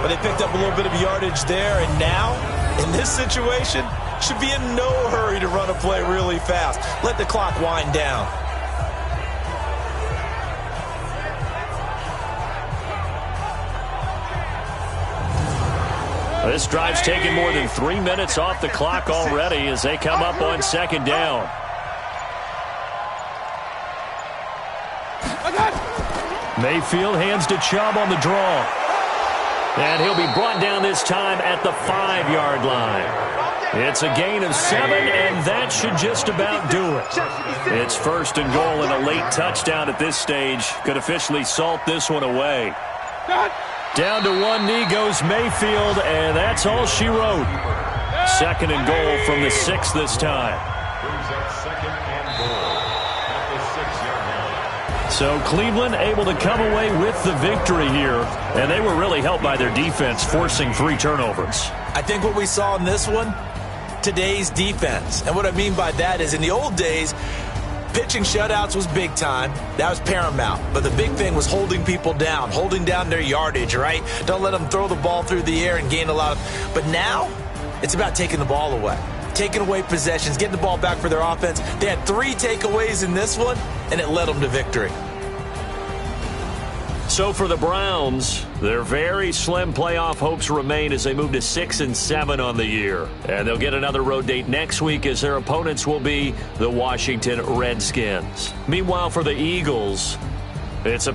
But they picked up a little bit of yardage there, and now, in this situation, should be in no hurry to run a play really fast. Let the clock wind down. This drive's taken more than 3 minutes off the clock already as they come up on second down. Mayfield hands to Chubb on the draw. And he'll be brought down this time at the 5-yard line. It's a gain of 7, and that should just about do it. It's first and goal, and a late touchdown at this stage could officially salt this one away. Down to one knee goes Mayfield, and that's all she wrote. Second and goal from the 6 this time. So Cleveland able to come away with the victory here, and they were really helped by their defense, forcing 3 turnovers. I think what we saw in this one, today's defense. And what I mean by that is in the old days, pitching shutouts was big time. That was paramount. But the big thing was holding people down, holding down their yardage, right? Don't let them throw the ball through the air and gain a lot of... But now, it's about taking the ball away. Taking away possessions, getting the ball back for their offense. They had 3 takeaways in this one, and it led them to victory. So for the Browns, their very slim playoff hopes remain as they move to 6-7 on the year. And they'll get another road date next week as their opponents will be the Washington Redskins. Meanwhile, for the Eagles, it's a